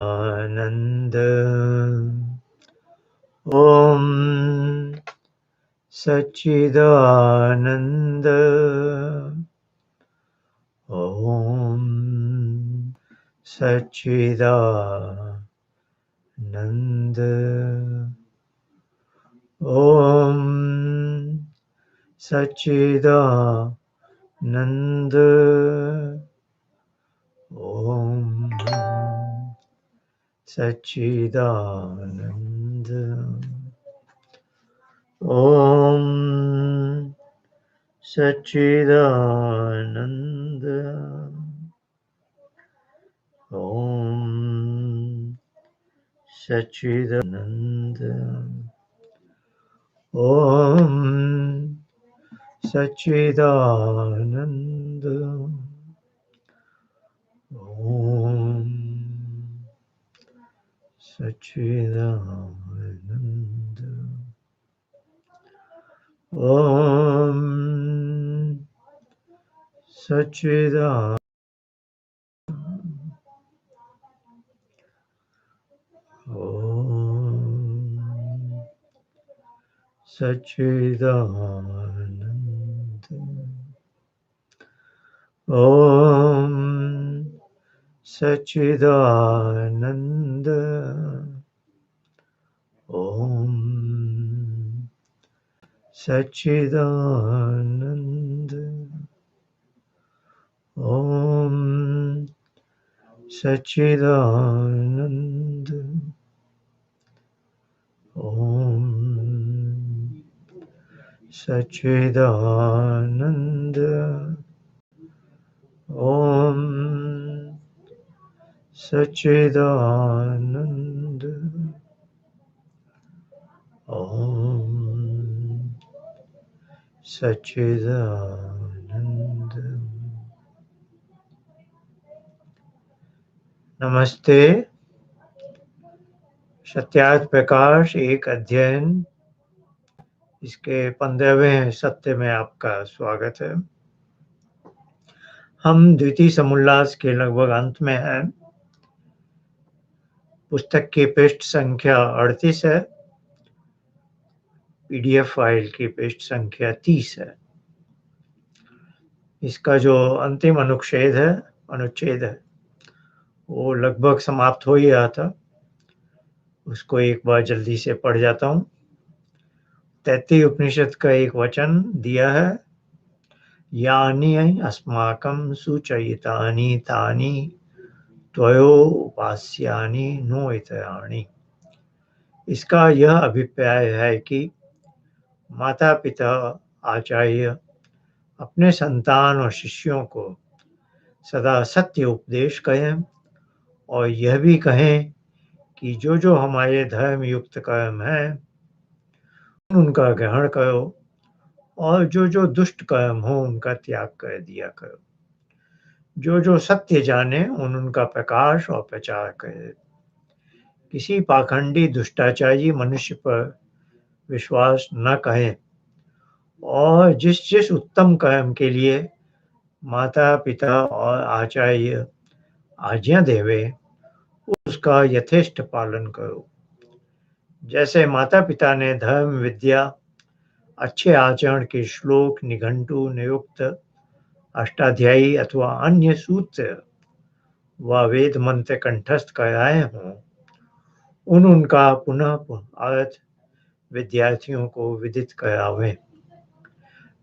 आनंद। ओम सच्चिदानंद। ओम सच्चिदानंद। ओम सच्चिदानंद। ओम सच्चिदानंद। ओम सच्चिदानंद। ओम सच्चिदानंद। ओम सच्चिदानंद। ओम सच्चिदानंद। ओम सच्चिदानंद। ओम सच्चिदानंद। ओम सच्चिदानंद। ओम सच्चिदानंद। ओम सच्चिदानंद। ओम सच्चिदानंद। ओम सच्चिदानंद। ओम सच्चिदानंद। नमस्ते। सत्यार्थ प्रकाश एक अध्ययन, इसके 15वें सत्र में आपका स्वागत है। हम द्वितीय समुल्लास के लगभग अंत में हैं। पुस्तक की पृष्ठ संख्या 38 है। पीडीएफ फाइल की पृष्ठ संख्या 30 है। इसका जो अंतिम अनुच्छेद है वो लगभग समाप्त हो ही रहा था। उसको एक बार जल्दी से पढ़ जाता हूँ। तैत्तिरीय उपनिषद का एक वचन दिया है, यानि अस्माकं सूचयितानि तानि त्वयोपास्यानि नो इतराणि। इसका यह अभिप्राय है कि माता पिता आचार्य अपने संतान और शिष्यों को सदा सत्य उपदेश करें और यह भी कहें कि जो जो हमारे धर्म युक्त कर्म है उनका ग्रहण करो और जो जो दुष्ट कर्म हो उनका त्याग कर दिया करो। जो जो सत्य जाने उनका प्रकाश और प्रचार करे। किसी पाखंडी दुष्टाचारी मनुष्य पर विश्वास न करें और जिस जिस उत्तम कर्म के लिए माता पिता और आचार्य आज्ञा देवे उसका यथेष्ट पालन करो। जैसे माता पिता ने धर्म विद्या, अच्छे आचरण के श्लोक, निघंटु, निरुक्त, अष्टाध्यायी अथवा अन्य सूत्र व वेद मंत्र कंठस्थ कराए हों, उनका पुनः अर्थ विद्यार्थियों को विदित करावें।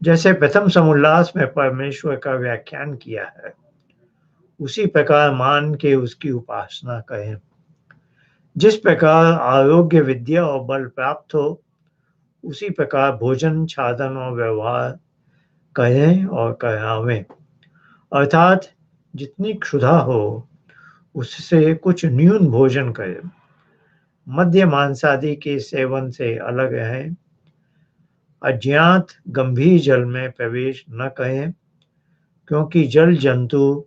जैसे प्रथम समुल्लास में परमेश्वर का व्याख्यान किया है, उसी प्रकार मान के उसकी उपासना करें। जिस प्रकार आरोग्य, विद्या और बल प्राप्त हो, उसी प्रकार भोजन, छादन और व्यवहार करें और करावें। अर्थात जितनी क्षुधा हो उससे कुछ न्यून भोजन करें। मद्य मांसादि के सेवन से अलग रहें। अज्ञात गंभीर जल में प्रवेश न करें, क्योंकि जल जंतु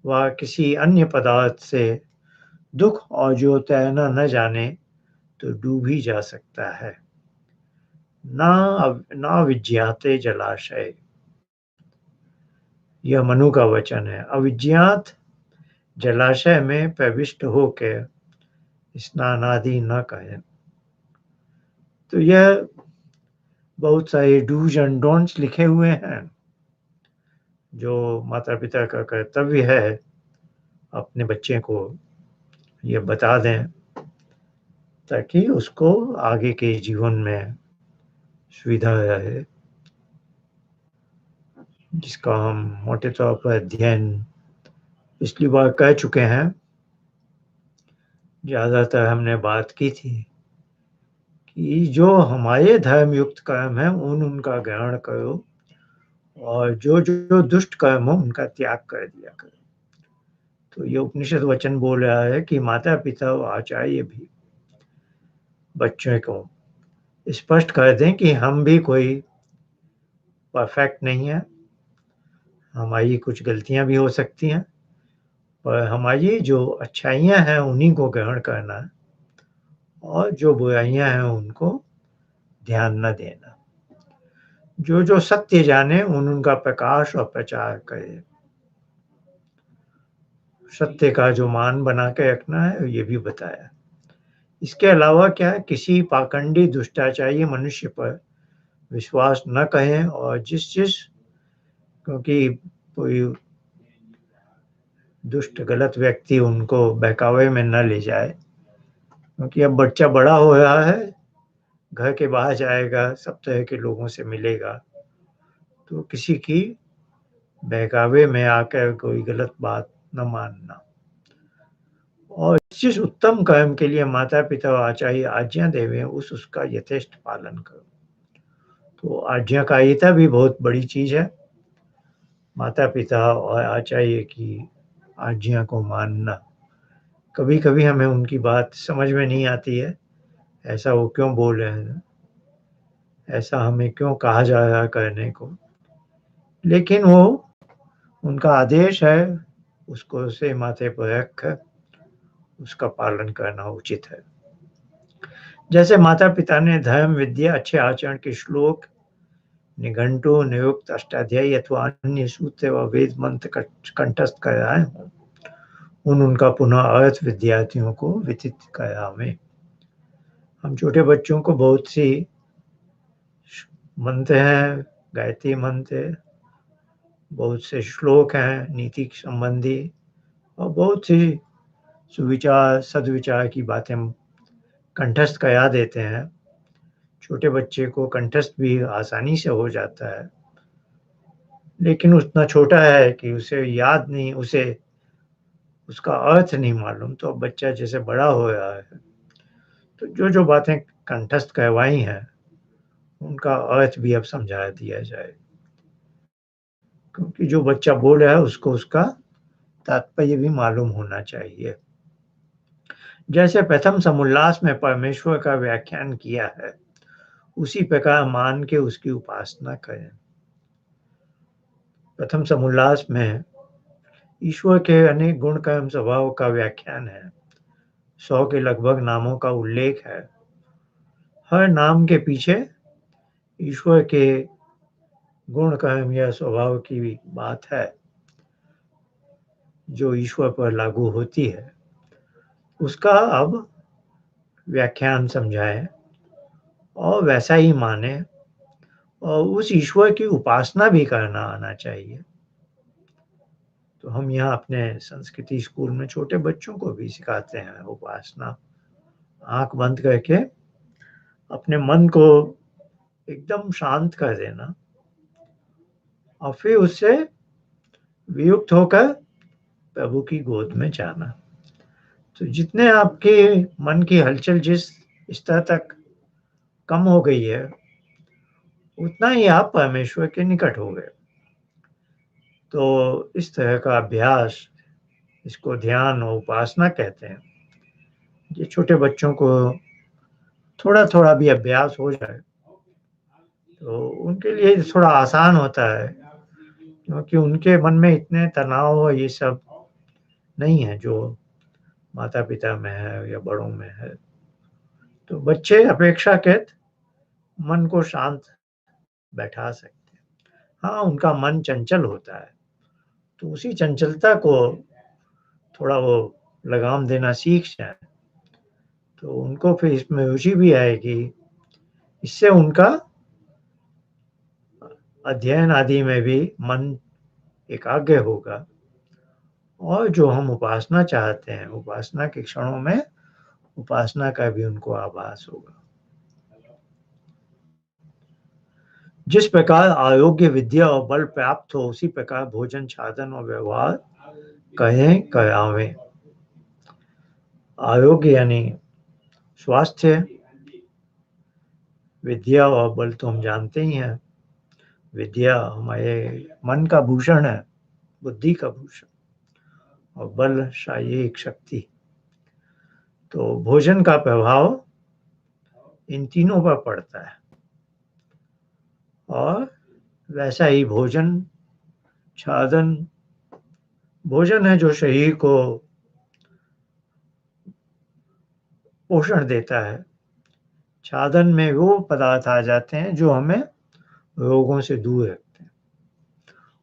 व किसी अन्य पदार्थ से दुख और जो तैरना न जाने तो डूब ही जा सकता है। ना विज्ञाते जलाशय, यह मनु का वचन है। अविज्ञात जलाशय में प्रविष्ट होकर स्नानादि न करें। तो यह बहुत सारे डूज एंड डोंट्स लिखे हुए हैं, जो माता-पिता का कर्तव्य है अपने बच्चे को ये बता दें, ताकि उसको आगे के जीवन में सुविधा रहे, जिसका हम मोटे तौर पर अध्ययन पिछली बार कर चुके हैं। ज़्यादातर हमने बात की थी कि जो हमारे धर्म युक्त कर्म हैं, उनका ग्रहण करो और जो दुष्ट कर्म हो, उनका त्याग कर दिया करो। तो ये उपनिषद वचन बोल रहा है कि माता-पिता और आचार्य भी बच्चों को स्पष्ट कर दें कि हम भी कोई परफेक्ट नहीं है, हमारी कुछ गलतियाँ भी हो सकती हैं, पर हमारी जो अच्छाइयाँ हैं उन्हीं को ग्रहण करना है और जो बुराइयाँ हैं उनको ध्यान न देना। जो सत्य जाने उनका प्रकाश और प्रचार करें। सत्य का जो मान बना के रखना है, ये भी बताया। इसके अलावा क्या है, किसी पाखंडी दुष्टाचारी मनुष्य पर विश्वास न करें और जिस क्योंकि कोई दुष्ट गलत व्यक्ति उनको बहकावे में न ले जाए, क्योंकि अब बच्चा बड़ा हो रहा है, घर के बाहर जाएगा, सब तरह के लोगों से मिलेगा, तो किसी की बहकावे में आकर कोई गलत बात न मानना। और जिस उत्तम कर्म के लिए माता-पिता और आचार्य आज्ञा देवे उसका यथेष्ट पालन करो। तो आज्ञाकारिता भी बहुत बड़ी चीज़ है। माता-पिता और आचार्य की आज्ञा को मानना। कभी-कभी हमें उनकी बात समझ में नहीं आती है, ऐसा वो क्यों बोल रहे हैं? ऐसा हमें क्यों कहा जा रहा है करने को? लेकिन वो उनका आदेश है, उसको उसे माथे पर रख कर उसका पालन करना उचित है। जैसे माता-पिता ने धर्म, विद्या, अच्छे आचरण के श्लोक, निघंटु, निरुक्त, अष्टाध्यायी अथवा अन्य सूत्र व वेद मंत्र कंठस्थ कराए हों, उनका पुनः अर्थ विद्यार्थियों को विदित करावें। हम छोटे बच्चों को बहुत सी मंत्र हैं, गायत्री मंत्र, बहुत से श्लोक हैं नीति संबंधी और बहुत सी सुविचार, सद्विचार की बातें कंठस्थ करा देते हैं। छोटे बच्चे को कंठस्थ भी आसानी से हो जाता है, लेकिन उतना छोटा है कि उसे याद नहीं, उसे उसका अर्थ नहीं मालूम। तो अब बच्चा जैसे बड़ा हो रहा है, तो जो बातें कंठस्थ करवाई हैं, उनका अर्थ भी अब समझा दिया जाए, क्योंकि जो बच्चा बोल रहा है उसको उसका तात्पर्य भी मालूम होना चाहिए। जैसे प्रथम समुल्लास में परमेश्वर का व्याख्यान किया है, उसी प्रकार मान के उसकी उपासना करें। प्रथम समुल्लास में ईश्वर के अनेक गुण कर्म स्वभाव का व्याख्यान है। 100 के लगभग नामों का उल्लेख है। हर नाम के पीछे ईश्वर के गुण कर्म या स्वभाव की बात है, जो ईश्वर पर लागू होती है। उसका अब व्याख्यान समझाएं और वैसा ही माने और उस ईश्वर की उपासना भी करना आना चाहिए। तो हम यहाँ अपने संस्कृति स्कूल में छोटे बच्चों को भी सिखाते हैं उपासना। आँख बंद करके अपने मन को एकदम शांत कर देना और फिर उससे वियुक्त होकर प्रभु की गोद में जाना। तो जितने आपके मन की हलचल जिस स्तर तक कम हो गई है, उतना ही आप परमेश्वर के निकट हो गए। तो इस तरह का अभ्यास, इसको ध्यान और उपासना कहते हैं। ये छोटे बच्चों को थोड़ा-थोड़ा भी अभ्यास हो जाए, तो उनके लिए थोड़ा आसान होता है, क्योंकि उनके मन में इतने तनाव और ये सब नहीं है, जो माता-पिता में है या बड़ों में है। तो बच्चे अपेक्षाकृत मन को शांत बैठा सकते हैं। हाँ, उनका मन चंचल होता है, तो उसी चंचलता को थोड़ा वो लगाम देना सीख जाएँ, तो उनको फिर इसमें रुचि भी आएगी, इससे उनका अध्ययन आदि में भी मन एकाग्र होगा और जो हम उपासना चाहते हैं, उपासना के क्षणों में उपासना का भी उनको आभास होगा। जिस प्रकार आरोग्य, विद्या और बल प्राप्त हो, उसी प्रकार भोजन, साधन और व्यवहार कहें करावें। आरोग्य यानी स्वास्थ्य, विद्या और बल तो हम जानते ही हैं। विद्या हमारे मन का भूषण है, बुद्धि का भूषण, और बल शारीरिक शक्ति। तो भोजन का प्रभाव इन तीनों पर पड़ता है और वैसा ही भोजन, साधन, भोजन है जो शरीर को पोषण देता है। साधन में वो पदार्थ आ जाते हैं जो हमें रोगों से दूर रखते हैं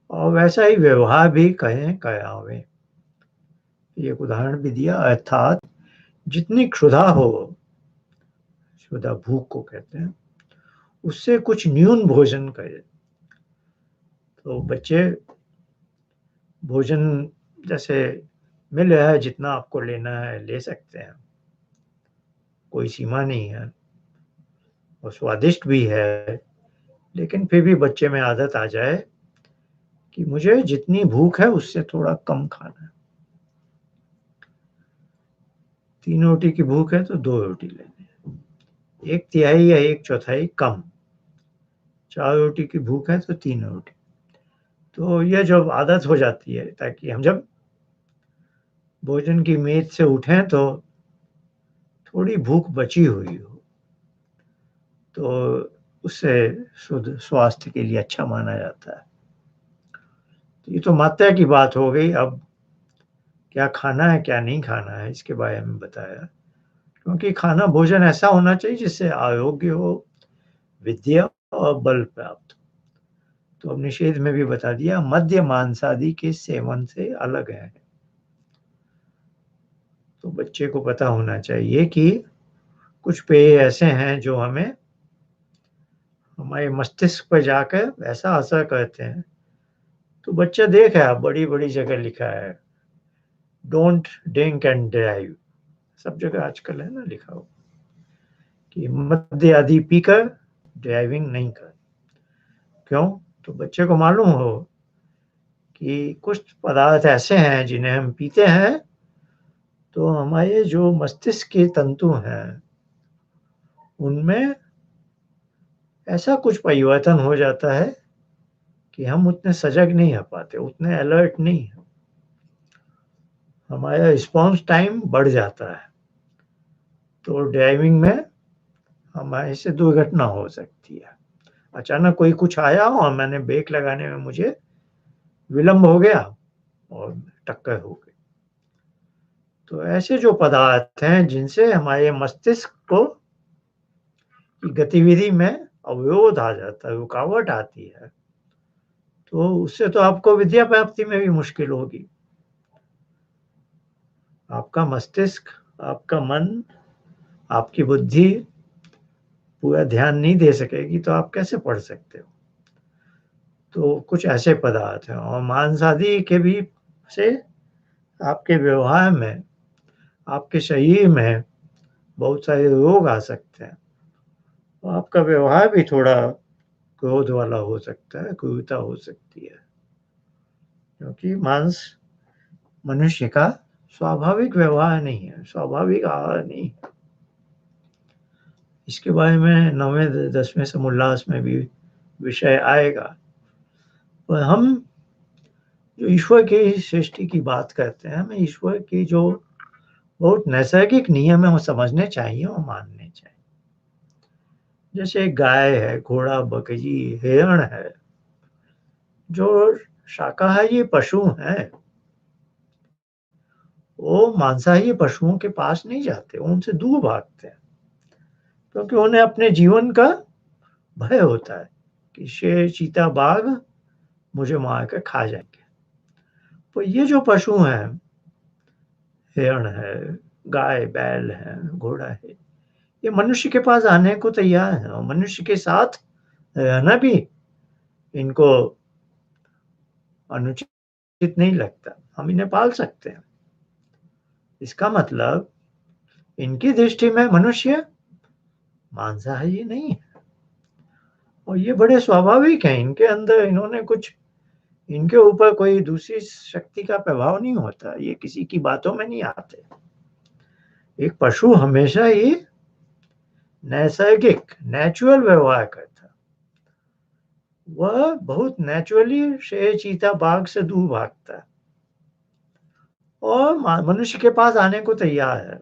और वैसा ही व्यवहार भी कहें करावें। एक उदाहरण भी दिया, अर्थात जितनी क्षुधा हो, क्षुधा भूख को कहते हैं, उससे कुछ न्यून भोजन करें। तो बच्चे भोजन जैसे मिल रहा है, जितना आपको लेना है ले सकते हैं, कोई सीमा नहीं है और स्वादिष्ट भी है, लेकिन फिर भी बच्चे में आदत आ जाए कि मुझे जितनी भूख है उससे थोड़ा कम खाना है। 3 रोटी की भूख है तो 2 रोटी लेनी है, 1/3 या 1/4 कम। 4 रोटी की भूख है तो 3 रोटी। तो यह जब आदत हो जाती है, ताकि हम जब भोजन की मेज से उठें तो थोड़ी भूख बची हुई हो, तो उससे शुद्ध स्वास्थ्य के लिए अच्छा माना जाता है। तो ये तो मात्रा की बात हो गई। अब क्या खाना है, क्या नहीं खाना है, इसके बारे में बताया। क्योंकि खाना, भोजन ऐसा होना चाहिए जिससे आरोग्य हो, विद्या और बल प्राप्त हो। तो अब निषेध में भी बता दिया, मद्य मांसादि के सेवन से अलग है। तो बच्चे को पता होना चाहिए कि कुछ पेय ऐसे हैं जो हमें हमारे मस्तिष्क पर जाकर वैसा असर करते हैं। तो बच्चा देख है, बड़ी-बड़ी जगह लिखा है, डोंट ड्रिंक एंड ड्राइव, सब जगह आजकल है ना लिखा हो कि मद्य आदि पीकर ड्राइविंग नहीं कर। क्यों? तो बच्चे को मालूम हो कि कुछ पदार्थ ऐसे हैं जिन्हें हम पीते हैं तो हमारे जो मस्तिष्क के तंतु हैं, उनमें ऐसा कुछ परिवर्तन हो जाता है कि हम उतने सजग नहीं हो पाते, उतने अलर्ट नहीं हैं। हमारा रिस्पॉन्स टाइम बढ़ जाता है, तो ड्राइविंग में हमारे से दुर्घटना हो सकती है। अचानक कोई कुछ आया और मैंने ब्रेक लगाने में मुझे विलम्ब हो गया और टक्कर हो गई। तो ऐसे जो पदार्थ हैं जिनसे हमारे मस्तिष्क को की गतिविधि में अवरोध आ जाता है, रुकावट आती है, तो उससे तो आपको विद्या प्राप्ति में भी मुश्किल होगी। आपका मस्तिष्क, आपका मन, आपकी बुद्धि पूरा ध्यान नहीं दे सकेगी तो आप कैसे पढ़ सकते हो? तो कुछ ऐसे पदार्थ हैं और मांस आदि के भी से आपके व्यवहार में, आपके शरीर में बहुत सारे रोग आ सकते हैं और आपका व्यवहार भी थोड़ा क्रोध वाला हो सकता है, क्रूरता हो सकती है। क्योंकि मांस मनुष्य का स्वाभाविक व्यवहार नहीं है, स्वाभाविक आहार नहीं है। इसके बारे में 9वें 10वें समोल्लास में भी विषय आएगा। पर हम जो ईश्वर की सृष्टि की बात करते हैं, हमें ईश्वर की जो बहुत नैसर्गिक नियम है वो समझने चाहिए और मानने चाहिए। जैसे गाय है, घोड़ा, बकरी, हिरण है, जो शाकाहारी पशु हैं, वो मांसाहारी पशुओं के पास नहीं जाते, वो उनसे दूर भागते हैं। क्योंकि उन्हें अपने जीवन का भय होता है कि शेर, चीता, बाघ मुझे मार कर खा जाएँगे। तो ये जो पशु हैं, हिरण है, गाय, बैल है, घोड़ा है, ये मनुष्य के पास आने को तैयार है और मनुष्य के साथ रहना भी इनको अनुचित नहीं लगता। हम इन्हें पाल सकते हैं। इसका मतलब इनकी दृष्टि में मनुष्य मांसाहारी नहीं है और ये बड़े स्वाभाविक हैं। इनके अंदर इन्होंने कुछ इनके ऊपर कोई दूसरी शक्ति का प्रभाव नहीं होता। ये किसी की बातों में नहीं आते। एक पशु हमेशा ही नैसर्गिक नेचुरल व्यवहार करता। वह बहुत नेचुरली शेर, चीता, बाघ से दूर भागता है और मनुष्य के पास आने को तैयार है।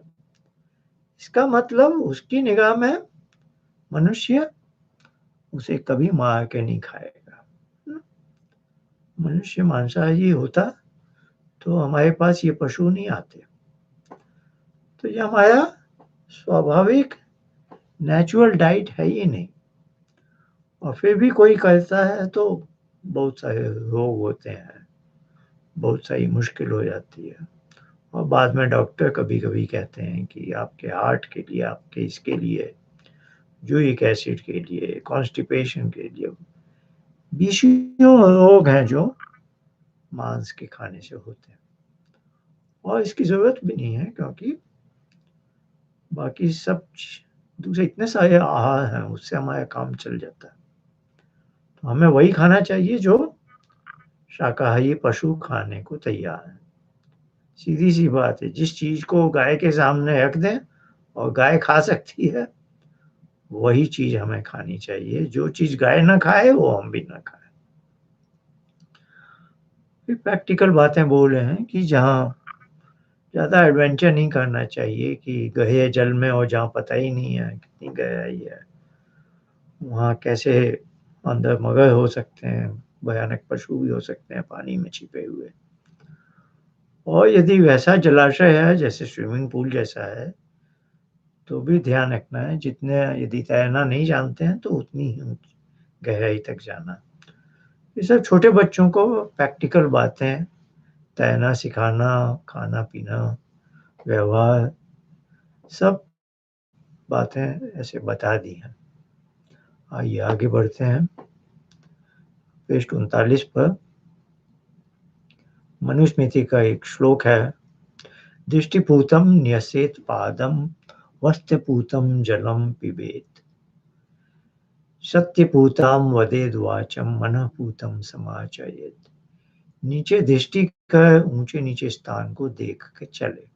इसका मतलब उसकी निगाह में मनुष्य उसे कभी मार के नहीं खाएगा। मनुष्य मांसाहारी होता तो हमारे पास ये पशु नहीं आते। तो ये हमारा स्वाभाविक नेचुरल डाइट है ही नहीं और फिर भी कोई करता है तो बहुत सारे रोग होते हैं, बहुत सारी मुश्किल हो जाती है और बाद में डॉक्टर कभी-कभी कहते हैं कि आपके हार्ट के लिए, आपके इसके लिए, यूरिक एसिड के लिए, कॉन्स्टिपेशन के लिए, बीसियों रोग हैं जो मांस के खाने से होते हैं और इसकी ज़रूरत भी नहीं है क्योंकि बाकी सब दूसरे इतने सारे आहार हैं, उससे हमारा काम चल जाता है। तो हमें वही खाना चाहिए जो शाकाहारी पशु खाने को तैयार है। सीधी-सी बात है, जिस चीज़ को गाय के सामने रख दें और गाय खा सकती है, वही चीज़ हमें खानी चाहिए। जो चीज़ गाय ना खाए, वो हम भी ना खाएँ। फिर प्रैक्टिकल बातें बोल रहे हैं कि जहाँ ज़्यादा एडवेंचर नहीं करना चाहिए कि गहरे जल में और जहाँ पता ही नहीं है कितनी गहराई है, वहाँ कैसे अंदर मगर हो सकते हैं, भयानक पशु भी हो सकते हैं पानी में छिपे हुए। और यदि वैसा जलाशय है जैसे स्विमिंग पूल जैसा है, तो भी ध्यान रखना है जितने यदि तैरना नहीं जानते हैं तो उतनी ही गहराई तक जाना। ये सब छोटे बच्चों को प्रैक्टिकल बातें, तैरना सिखाना, खाना-पीना, व्यवहार, सब बातें ऐसे बता दी हैं। आइए आगे बढ़ते हैं। पृष्ठ 39 पर मनुस्मृति का एक श्लोक है। दृष्टिपूतं न्यसेत् पादं वस्त्रपूतं जलं पिबेत्। सत्यपूतां वदेद् वाचं मनःपूतं समाचरेत्। नीचे दृष्टि कर ऊंचे नीचे स्थान को देख कर चले,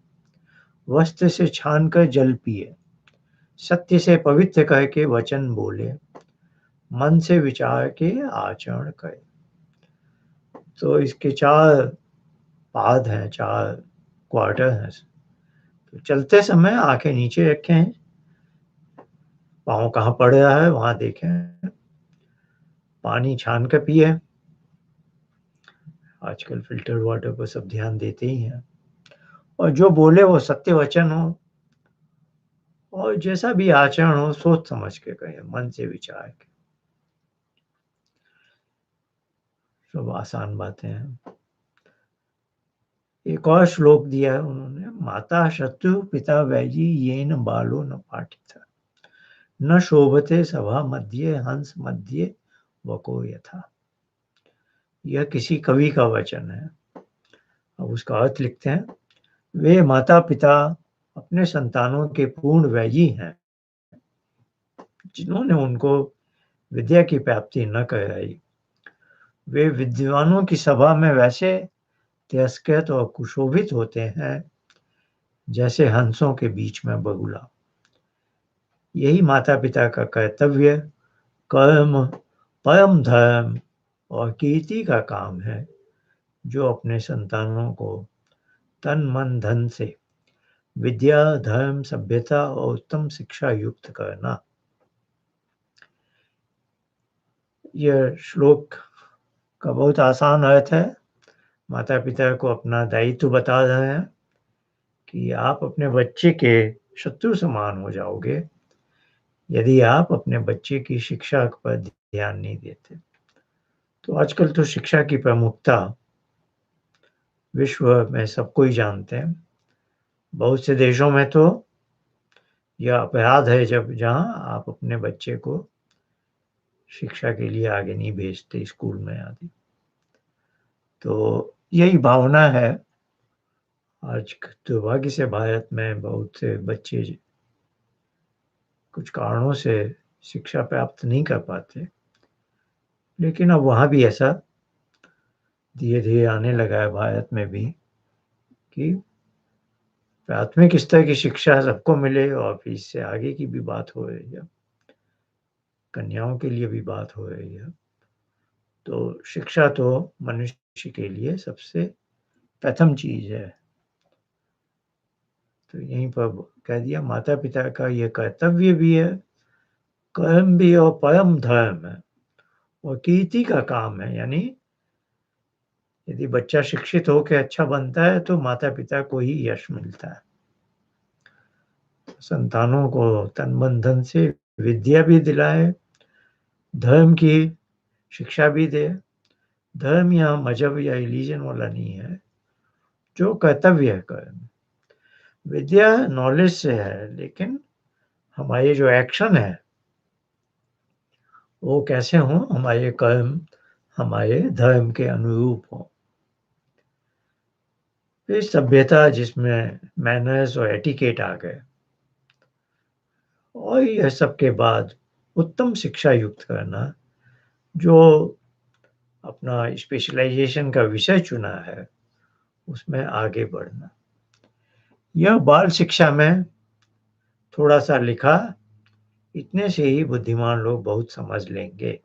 वस्त्र से छान कर जल पिए, सत्य से पवित्र करके वचन बोले, मन से विचार के आचरण करे। तो इसके 4 पाद हैं, 4 क्वार्टर हैं। तो चलते समय आंखें नीचे रखें, पाँव कहाँ पड़ रहा है वहाँ देखें, पानी छान कर पिए। आजकल फ़िल्टर वाटर पर सब ध्यान देते ही हैं और जो बोले वो सत्य वचन हो और जैसा भी आचरण हो सोच समझ के करें, मन से विचार के। सब आसान बातें हैं। एक और श्लोक दिया है उन्होंने, माता शत्रु पिता वैरी येन बालो न पाठितः, न शोभते सभा मध्ये हंस मध्ये वको यथा। यह किसी कवि का वचन है। अब उसका अर्थ लिखते हैं। वे माता-पिता अपने संतानों के पूर्ण वैरी हैं, जिन्होंने उनको विद्या की प्राप्ति न कराई। वे विद्वानों की सभा में वैसे तिरस्कृत और कुशोभित होते हैं, जैसे हंसों के बीच में बगुला। यही माता-पिता का कर्तव्य, कर्म, परम धर्म और कीर्ति का काम है, जो अपने संतानों को तन, मन, धन से विद्या, धर्म, सभ्यता और उत्तम शिक्षा युक्त करना। यह श्लोक का बहुत आसान अर्थ है। माता-पिता को अपना दायित्व बता रहे हैं कि आप अपने बच्चे के शत्रु समान हो जाओगे, यदि आप अपने बच्चे की शिक्षा पर ध्यान नहीं देते। तो आजकल तो शिक्षा की प्रमुखता विश्व में सब कोई जानते हैं बहुत से देशों में तो यह अपराध है जब जहाँ आप अपने बच्चे को शिक्षा के लिए आगे नहीं भेजते स्कूल में आदि। तो यही भावना है। आज दुर्भाग्य से भारत में बहुत से बच्चे कुछ कारणों से शिक्षा प्राप्त नहीं कर पाते। लेकिन अब वहाँ भी ऐसा धीरे-धीरे आने लगा है भारत में भी कि प्राथमिक स्तर की शिक्षा सबको मिले और फिर इससे आगे की भी बात हो रही है। कन्याओं के लिए भी बात हो रही है। तो शिक्षा तो मनुष्य के लिए सबसे प्रथम चीज़ है। तो यहीं पर कह दिया माता-पिता का ये कर्तव्य भी है, कर्म भी और परम धर्म है और कीर्ति का काम है। यानी यदि बच्चा शिक्षित होके अच्छा बनता है तो माता-पिता को ही यश मिलता है। संतानों को तन मन धन से विद्या भी दिलाए, धर्म की शिक्षा भी दे। धर्म यहाँ मज़हब या रिलीजन वाला नहीं है, जो कर्तव्य है कर्म। विद्या नॉलेज से है, लेकिन हमारे जो एक्शन है, वो कैसे हों, हमारे कर्म हमारे धर्म के अनुरूप हों। फिर सभ्यता जिसमें मैनर्स और एटिकेट आ गए और यह सब के बाद उत्तम शिक्षा युक्त करना, जो अपना स्पेशलाइज़ेशन का विषय चुना है, उसमें आगे बढ़ना। यह बाल शिक्षा में थोड़ा-सा लिखा, इतने से ही बुद्धिमान लोग बहुत समझ लेंगे।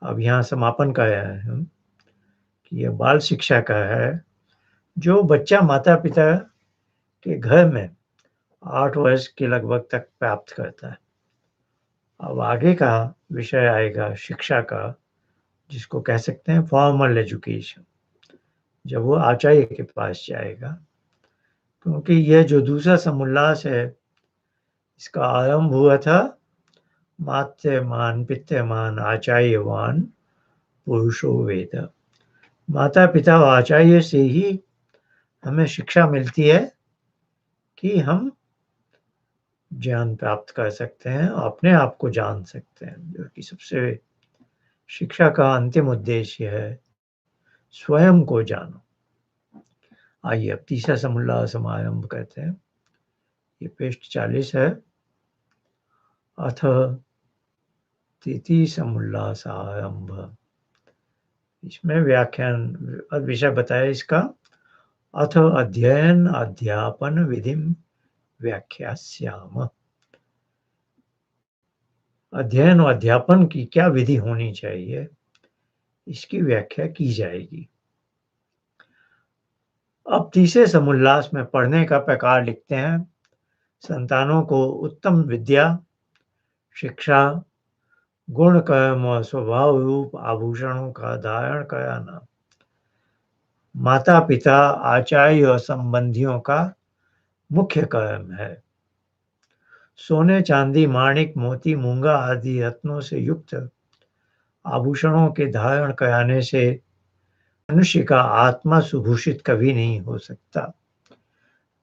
अब यहाँ समापन कर रहे हैं हम कि यह बाल शिक्षा का है, जो बच्चा माता-पिता के घर में 8 वर्ष के लगभग तक प्राप्त करता है। अब आगे का विषय आएगा शिक्षा का, जिसको कह सकते हैं फॉर्मल एजुकेशन, जब वो आचार्य के पास जाएगा। क्योंकि यह जो दूसरा समुल्लास है, इसका आरंभ हुआ था मात्यमान पित्यमान आचार्यवान पुरुषो वेद। माता-पिता और आचार्य से ही हमें शिक्षा मिलती है कि हम ज्ञान प्राप्त कर सकते हैं और अपने आप को जान सकते हैं, जो कि सबसे शिक्षा का अंतिम उद्देश्य है, स्वयं को जानो। आइए अब तीसरा समुल्लास हम आरंभ करते हैं। ये पृष्ठ 40 है। अथ तृतीयसमुल्लास आरंभ। इसमें व्याख्यान विषय बताया इसका, अथ अध्ययन अध्यापन विधिम व्याख्यास्यामः। अध्ययन और अध्यापन की क्या विधि होनी चाहिए, इसकी व्याख्या की जाएगी। अब तीसरे समुल्लास में पढ़ने का प्रकार लिखते हैं, संतानों को उत्तम विद्या, शिक्षा, गुण कर्म और स्वभाव रूप आभूषणों का धारण कराना माता-पिता, आचार्य और संबंधियों का मुख्य कर्म है। सोने, चांदी, माणिक, मोती, मूंगा आदि रत्नों से युक्त आभूषणों के धारण कराने से मनुष्य का आत्मा सुभूषित कभी नहीं हो सकता,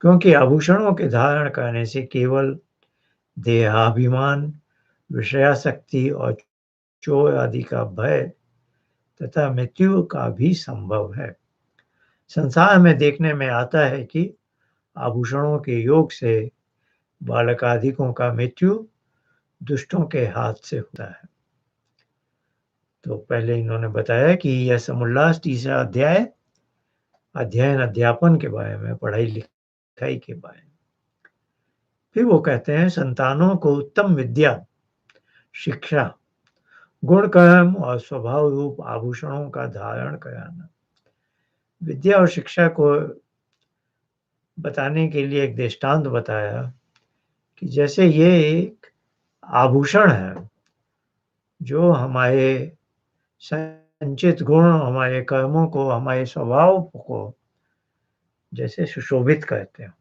क्योंकि आभूषणों के धारण करने से केवल देहाभिमान, विषयासक्ति और चोर आदि का भय तथा मृत्यु का भी संभव है। संसार में देखने में आता है कि आभूषणों के योग से बालकादिकों का मृत्यु दुष्टों के हाथ से होता है। तो पहले इन्होंने बताया कि यह समुल्लास तीसरा अध्याय अध्ययन अध्यापन के बारे में, पढ़ाई लिखाई के बारे में। फिर वो कहते हैं संतानों को उत्तम विद्या, शिक्षा, गुण कर्म और स्वभाव रूप आभूषणों का धारण कराना। विद्या और शिक्षा को बताने के लिए एक दृष्टांत बताया कि जैसे ये एक आभूषण है, जो हमारे संचित गुण, हमारे कर्मों को, हमारे स्वभाव को जैसे सुशोभित करते हैं।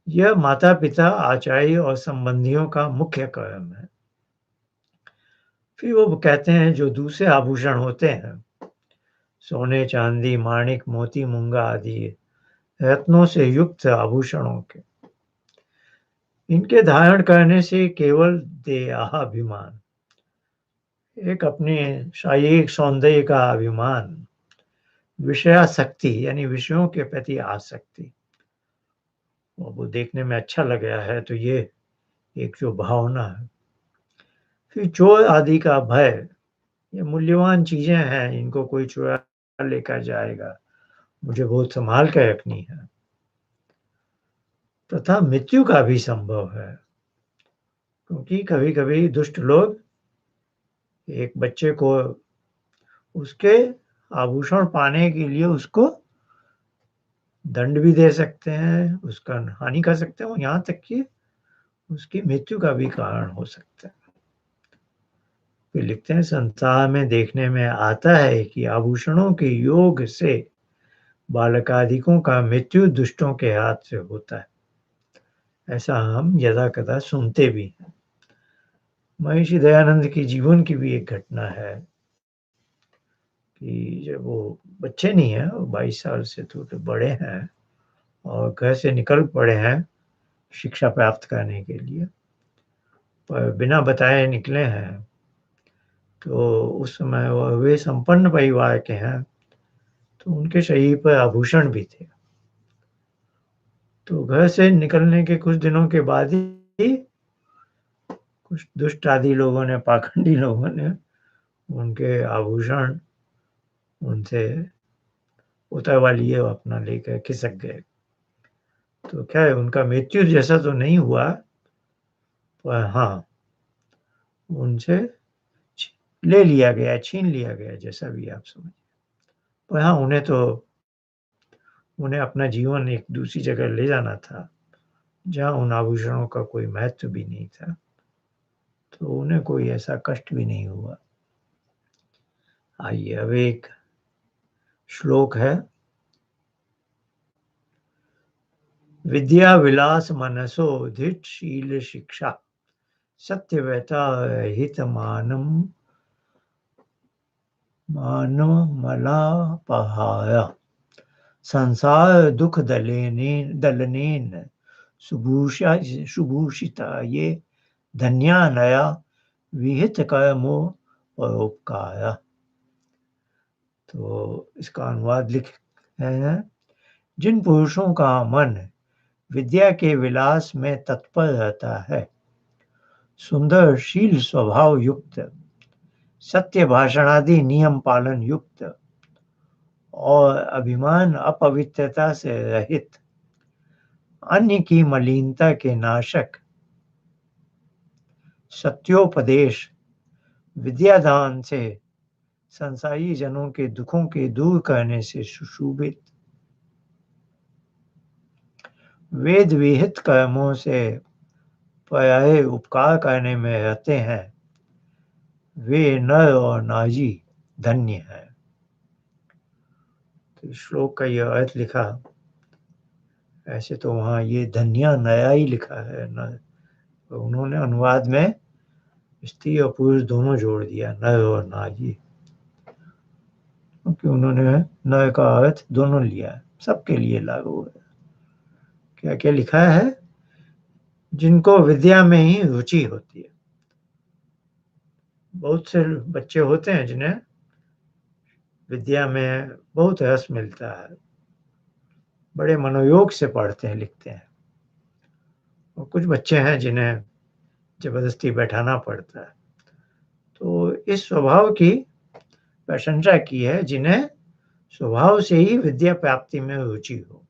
यह माता-पिता, आचार्य और संबंधियों का मुख्य कर्म है। फिर वो कहते हैं जो दूसरे आभूषण होते हैं, सोने, चांदी, माणिक, मोती, मूंगा आदि रत्नों से युक्त आभूषणों के। इनके धारण करने से केवल देहाभिमान, एक अपने शारीरिक सौंदर्य का अभिमान, विषयासक्ति यानी विषयों के प्रति आसक्ति, वो देखने में अच्छा लग रहा है तो ये एक जो भावना है। फिर चोर आदि का भय, ये मूल्यवान चीजें हैं, इनको कोई चुरा लेकर जाएगा, मुझे बहुत संभाल कर रखनी है। तथा मृत्यु का भी संभव है, क्योंकि कभी-कभी दुष्ट लोग एक बच्चे को उसके आभूषण पाने के लिए उसको दंड भी दे सकते हैं, उसका हानि कर सकते हैं और यहाँ तक कि उसकी मृत्यु का भी कारण हो सकता है। फिर लिखते हैं, संसार में देखने में आता है कि आभूषणों के योग से बालकादिकों का मृत्यु दुष्टों के हाथ से होता है। ऐसा हम यदा-कदा सुनते भी हैं। महर्षि दयानंद के जीवन की भी एक घटना है कि जब वो बच्चे नहीं हैं, वो 22 साल से थोड़े बड़े हैं और घर से निकल पड़े हैं शिक्षा प्राप्त करने के लिए, पर बिना बताए निकले हैं। तो उस समय वे संपन्न परिवार के हैं, तो उनके शरीर पर आभूषण भी थे। तो घर से निकलने के कुछ दिनों के बाद ही कुछ दुष्ट आदि लोगों ने, पाखंडी लोगों ने उनके आभूषण उनसे उतरवा लिए और अपना लेकर खिसक गए। तो क्या है, उनका मृत्यु जैसा तो नहीं हुआ, पर हाँ, उनसे ले लिया गया, छीन लिया गया, जैसा भी आप समझिए। पर हाँ, उन्हें अपना जीवन एक दूसरी जगह ले जाना था, जहाँ उन आभूषणों का कोई महत्व भी नहीं था, तो उन्हें कोई ऐसा कष्ट भी नहीं हुआ। आइए अब एक श्लोक है, विद्या विलास मनसो धृत शील शिक्षा सत्यव्यता हित मानमलापहाय संसार दुख दलनेन सुभूषिता ये धन्या नया विहित कर्मो परोपकाया। तो इसका अनुवाद लिख रहे हैं, जिन पुरुषों का मन विद्या के विलास में तत्पर रहता है, सुंदर शील स्वभाव युक्त, सत्य भाषणादि नियम पालन युक्त और अभिमान अपवित्रता से रहित, अन्य की मलिनता के नाशक, सत्योपदेश विद्यादान से संसारी जनों के दुखों के दूर करने से सुशोभित, वेद विहित कर्मों से पर्याय उपकार करने में रहते हैं, वे नर और नारी धन्य है। तो श्लोक का यह अर्थ लिखा, ऐसे तो वहाँ ये धन्या नया ही लिखा है न, तो उन्होंने अनुवाद में स्त्री और पुरुष दोनों जोड़ दिया, नर और नारी, क्योंकि उन्होंने नर का अर्थ दोनों लिया है, सबके लिए लागू है। क्या क्या लिखा है, जिनको विद्या में ही रुचि होती है। बहुत से बच्चे होते हैं जिन्हें विद्या में बहुत रस मिलता है, बड़े मनोयोग से पढ़ते हैं, लिखते हैं, और कुछ बच्चे हैं जिन्हें जबरदस्ती बैठाना पड़ता है। तो इस स्वभाव की प्रशंसा की है जिन्हें स्वभाव से ही विद्या प्राप्ति में रुचि हो।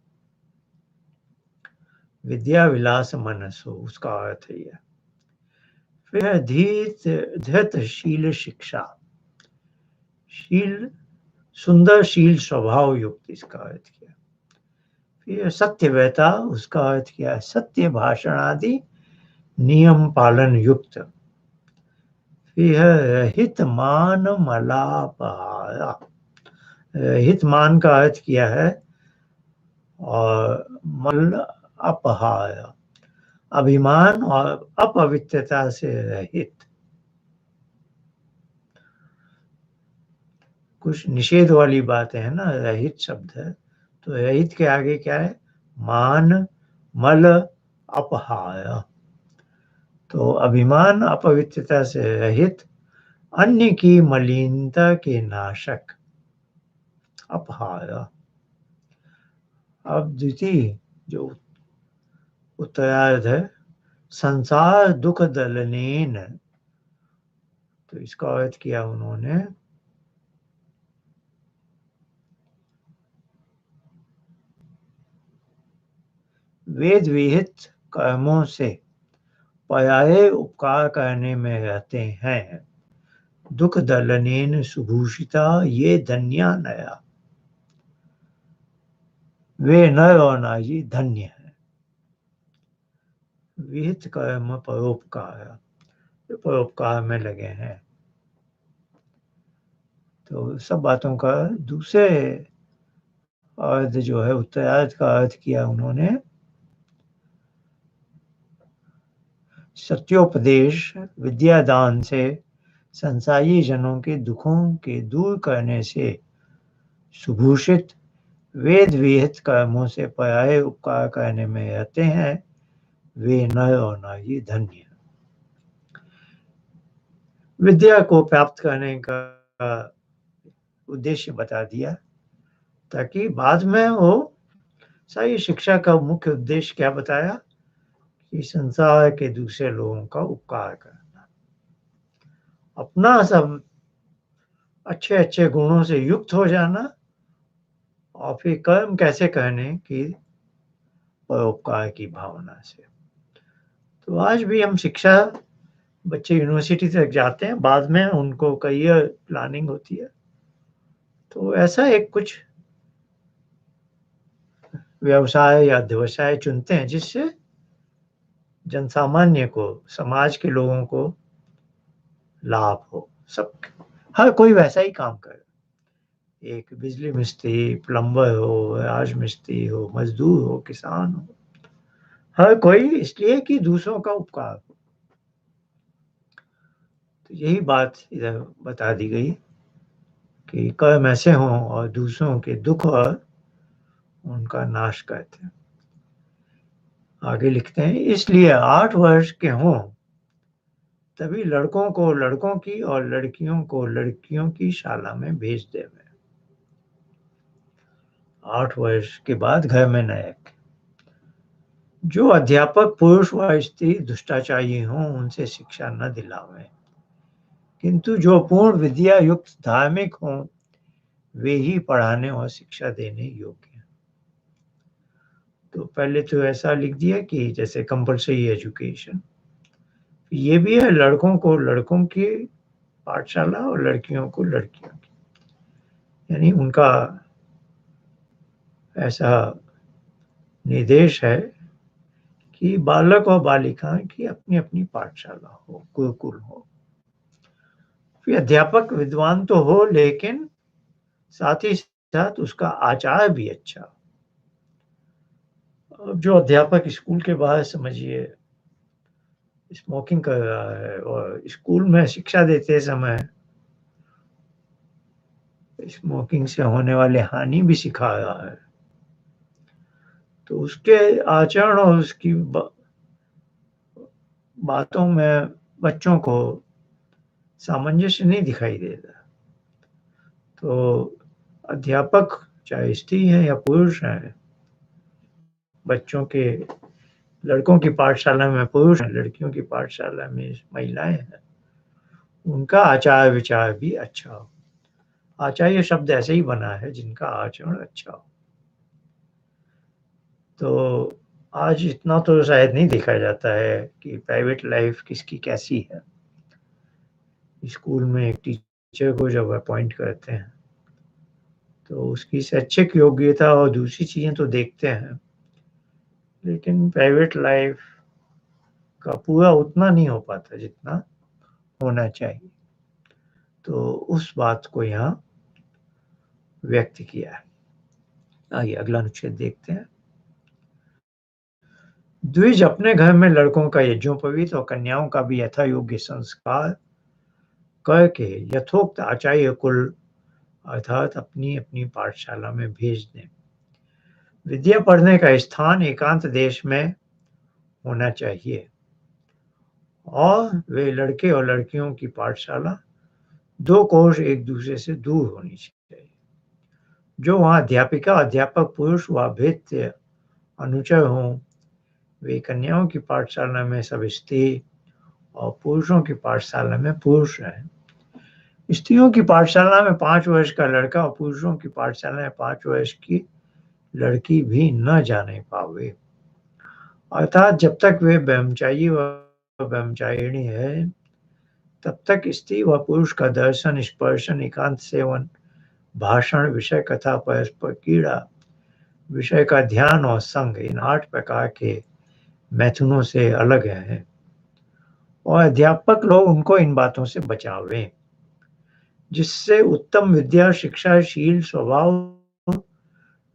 विद्या विलास मनसो, उसका अर्थ है यह। फिर धृत शील शिक्षा, शील सुंदर शील स्वभाव युक्त, इसका अर्थ किया। फिर सत्यव्यता, उसका अर्थ किया सत्य भाषण आदि नियम पालन युक्त। फिर हित मान मलापहारा, हित मान का अर्थ किया है और मल अपहार, अभिमान और अपवित्रता से रहित। कुछ निषेध वाली बातें है ना, रहित शब्द है, तो अहित के आगे क्या है? मान मल अपहाय। तो अभिमान अपवित्रता से रहित, अन्य की मलिनता के नाशक, अपहाय। अब द्वितीय जो उत्तरार्ध है, संसार दुख दलनेन, तो इसका अर्थ किया उन्होंने वेद विहित कर्मों से पर्याय उपकार करने में रहते हैं। दुख दलनेन सुभूषिता ये धन्या नया, वे नर और नारी धन्य है। विहित कर्म परोपकार, परोपकार में लगे हैं। तो सब बातों का दूसरे अर्थ जो है, उत्तरार्ध का अर्थ किया उन्होंने सत्योपदेश विद्यादान से संसारी जनों के दुखों के दूर करने से सुभूषित, वेद विहित कर्मों से पर्याय उपकार करने में रहते हैं, वे नर और नारी धन्य। विद्या को प्राप्त करने का उद्देश्य बता दिया, ताकि बाद में वो सारी शिक्षा का मुख्य उद्देश्य क्या बताया कि संसार के दूसरे लोगों का उपकार करना, अपना सब अच्छे अच्छे गुणों से युक्त हो जाना, और फिर कर्म कैसे करने की परोपकार की भावना से। तो आज भी हम शिक्षा, बच्चे यूनिवर्सिटी तक जाते हैं, बाद में उनको करियर प्लानिंग होती है, तो ऐसा एक कुछ व्यवसाय या व्यवसाय चुनते हैं जिससे जनसामान्य को, समाज के लोगों को लाभ हो। सब, हर कोई वैसा ही काम करे, एक बिजली मिस्त्री, प्लम्बर हो, राज मिस्त्री हो, मजदूर हो, किसान हो, हर कोई इसलिए कि दूसरों का उपकार हो। तो यही बात इधर बता दी गई कि कर्म ऐसे हों और दूसरों के दुख और उनका नाश करते हैं। आगे लिखते हैं, इसलिए 8 वर्ष के हों तभी लड़कों को लड़कों की और लड़कियों को लड़कियों की शाला में भेज देवे। 8 वर्ष के बाद घर में नायक। जो अध्यापक पुरुष व स्त्री दुष्टाचारी हों उनसे शिक्षा न दिलावे, किंतु जो पूर्ण विद्या युक्त धार्मिक हों वे ही पढ़ाने और शिक्षा देने योग्य हैं। तो पहले तो ऐसा लिख दिया कि जैसे कंपलसरी एजुकेशन, ये भी है लड़कों को लड़कों की पाठशाला और लड़कियों को लड़कियों की, यानी उनका ऐसा निर्देश है कि बालक और बालिका की अपनी अपनी पाठशाला हो, गुरुकुल हो। फिर अध्यापक विद्वान तो हो, लेकिन साथ ही साथ उसका आचार भी अच्छा। अब जो अध्यापक स्कूल के बाहर समझिए स्मोकिंग कर रहा है और स्कूल में शिक्षा देते समय स्मोकिंग से होने वाले हानि भी सिखा रहा है, तो उसके आचरण और उसकी बातों में बच्चों को सामंजस्य नहीं दिखाई देता। तो अध्यापक चाहे स्त्री है या पुरुष है, बच्चों के, लड़कों की पाठशाला में पुरुष हैं, लड़कियों की पाठशाला में महिलाएं हैं, उनका आचार विचार भी अच्छा हो। आचार्य शब्द ऐसे ही बना है जिनका आचरण अच्छा हो। तो आज इतना तो शायद नहीं देखा जाता है कि प्राइवेट लाइफ किसकी कैसी है। स्कूल में एक टीचर को जब अपॉइंट करते हैं तो उसकी शैक्षिक योग्यता और दूसरी चीजें तो देखते हैं, लेकिन प्राइवेट लाइफ का पूरा उतना नहीं हो पाता जितना होना चाहिए। तो उस बात को यहाँ व्यक्त किया है। आइए अगला अनुच्छेद देखते हैं। द्विज अपने घर में लड़कों का यज्ञोपवीत और कन्याओं का भी यथा योग्य संस्कार करके यथोक्त आचार्य कुल अर्थात अपनी अपनी पाठशाला में भेज दें। विद्या पढ़ने का स्थान एकांत देश में होना चाहिए और वे लड़के और लड़कियों की पाठशाला 2 कोस एक दूसरे से दूर होनी चाहिए। जो वहाँ अध्यापिका, अध्यापक पुरुष व भेद्य अनुचर हों, वे कन्याओं की पाठशाला में सब स्त्री और पुरुषों की पाठशाला में पुरुष रहें। स्त्रियों की पाठशाला में 5 वर्ष का लड़का और पुरुषों की पाठशाला में 5 वर्ष की लड़की भी न जाने पावे। अर्थात जब तक वे ब्रह्मचारी व ब्रह्मचारिणी है, तब तक स्त्री व पुरुष का दर्शन, स्पर्शन, एकांत सेवन, भाषण, विषय कथा, परस्पर क्रीड़ा, विषय का ध्यान और संग इन 8 प्रकार के मैथुनों से अलग है और अध्यापक लोग उनको इन बातों से बचावें, जिससे उत्तम विद्या, शिक्षा, शील, स्वभाव,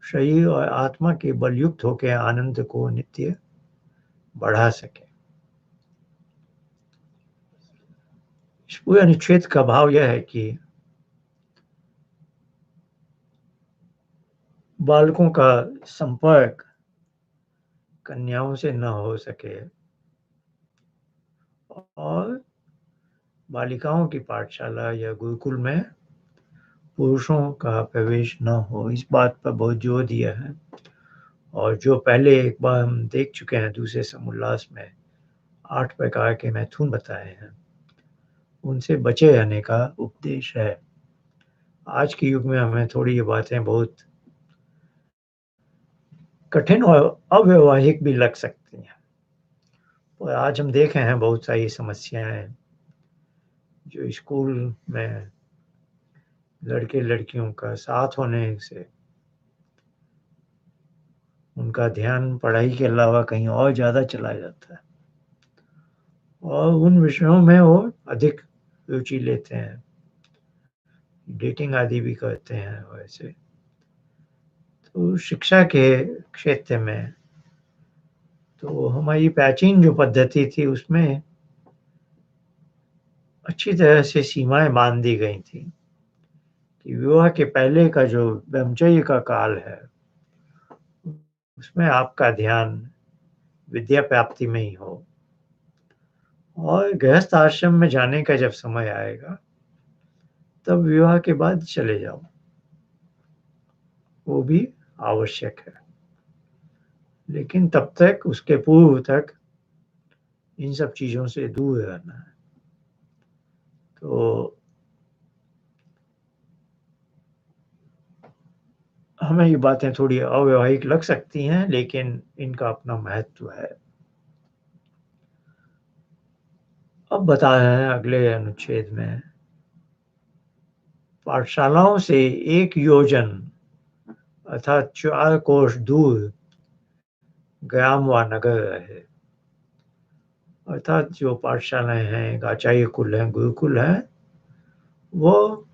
शरीर और आत्मा के बलयुक्त होकर आनंद को नित्य बढ़ा सके। इस पूरे अनुच्छेद का भाव यह है कि बालकों का संपर्क कन्याओं से न हो सके और बालिकाओं की पाठशाला या गुरुकुल में पुरुषों का प्रवेश न हो, इस बात पर बहुत जोर दिया है। और जो पहले एक बार हम देख चुके हैं दूसरे समोल्लास में 8 प्रकार के मैथुन बताए हैं, उनसे बचे रहने का उपदेश है। आज के युग में हमें थोड़ी ये बातें बहुत कठिन और अव्यवहारिक भी लग सकती हैं। और आज हम देख रहे हैं बहुत सारी समस्याएं जो स्कूल में लड़के लड़कियों का साथ होने से उनका ध्यान पढ़ाई के अलावा कहीं और ज़्यादा चला जाता है और उन विषयों में वो अधिक रुचि लेते हैं, डेटिंग आदि भी करते हैं वैसे। तो शिक्षा के क्षेत्र में तो हमारी प्राचीन जो पद्धति थी उसमें अच्छी तरह से सीमाएं बांध दी गई थी कि विवाह के पहले का जो ब्रह्मचर्य का काल है उसमें आपका ध्यान विद्या प्राप्ति में ही हो और गृहस्थ आश्रम में जाने का जब समय आएगा तब विवाह के बाद चले जाओ, वो भी आवश्यक है। लेकिन तब तक उसके पूर्व तक इन सब चीज़ों से दूर रहना है। तो हमें ये बातें थोड़ी अव्यवहारिक लग सकती हैं, लेकिन इनका अपना महत्व है। अब बता रहे हैं अगले अनुच्छेद में, पाठशालाओं से 1 योजन अर्थात 4 कोस दूर ग्राम व नगर रहे। अर्थात जो पाठशालाएं हैं, आचार्य कुल हैं, गुरुकुल हैं, वो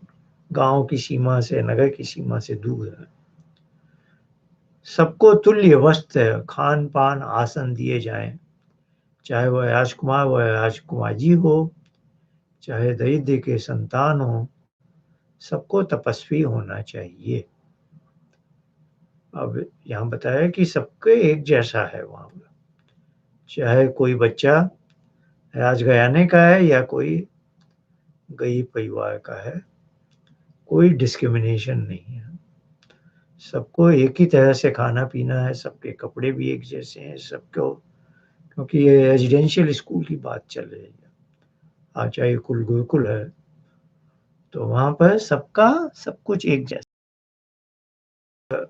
गांव की सीमा से, नगर की सीमा से दूर है। सबको तुल्य वस्त्र, खान पान, आसन दिए जाएं, चाहे वह राजकुमार व राजकुमारी हो, चाहे दरिद्र के संतान हो, सबको तपस्वी होना चाहिए। अब यहाँ बताया कि सबके एक जैसा है वहाँ पर, चाहे कोई बच्चा राजघराने का है या कोई गरीब परिवार का है, कोई डिस्क्रिमिनेशन नहीं है। सबको एक ही तरह से खाना पीना है, सबके कपड़े भी एक जैसे हैं, सबको, क्योंकि ये रेजिडेंशियल स्कूल की बात चल रही है, आचार्य कुल गुरुकुल है, तो वहाँ पर सबका सब कुछ एक जैसा।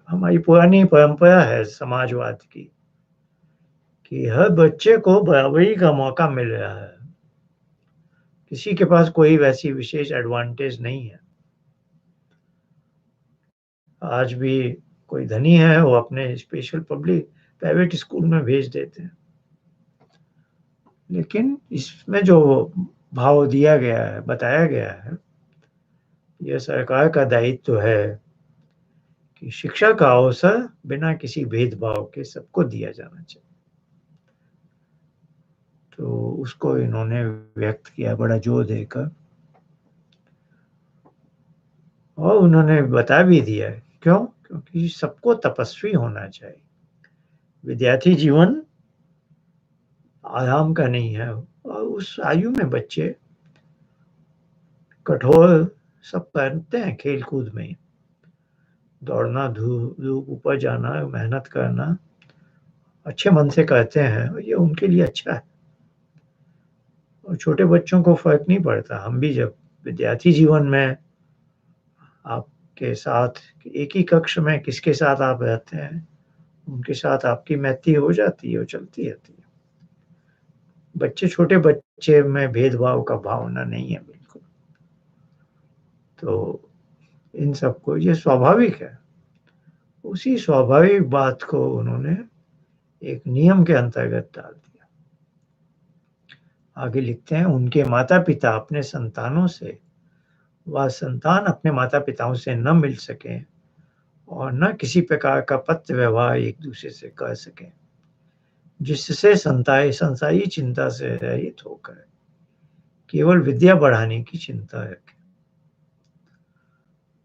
हमारी पुरानी परंपरा है समाजवाद की कि हर बच्चे को बराबरी का मौका मिल रहा है, किसी के पास कोई वैसी विशेष एडवांटेज नहीं है। आज भी कोई धनी है वो अपने स्पेशल पब्लिक प्राइवेट स्कूल में भेज देते हैं, लेकिन इसमें जो भाव दिया गया है, बताया गया है, यह सरकार का दायित्व है कि शिक्षा का अवसर बिना किसी भेदभाव के सबको दिया जाना चाहिए। तो उसको इन्होंने व्यक्त किया बड़ा जोर देकर और उन्होंने बता भी दिया है। क्यों? क्योंकि सबको तपस्वी होना चाहिए। विद्यार्थी जीवन आराम का नहीं है और उस आयु में बच्चे कठोर सब करते हैं खेल-कूद में। दौड़ना, धूप ऊपर जाना, मेहनत करना, अच्छे मन से करते हैं और ये उनके लिए अच्छा है। और छोटे बच्चों को फ़र्क नहीं पड़ता। हम भी जब विद्यार्थी जीवन में आपके साथ एक ही कक्ष में किसके साथ आप रहते हैं, उनके साथ आपकी मैत्री हो जाती है और चलती रहती है। छोटे बच्चे में भेदभाव का भावना नहीं है बिल्कुल। तो इन सबको ये स्वाभाविक है। उसी स्वाभाविक बात को उन्होंने एक नियम के अंतर्गत डाल दिया। आगे लिखते हैं, उनके माता-पिता अपने संतानों से व संतान अपने माता-पिताओं से न मिल सकें और न किसी प्रकार का पत्र व्यवहार एक-दूसरे से कर सकें, जिससे संसारी चिंता से रहित होकर केवल विद्या बढ़ाने की चिंता रखें।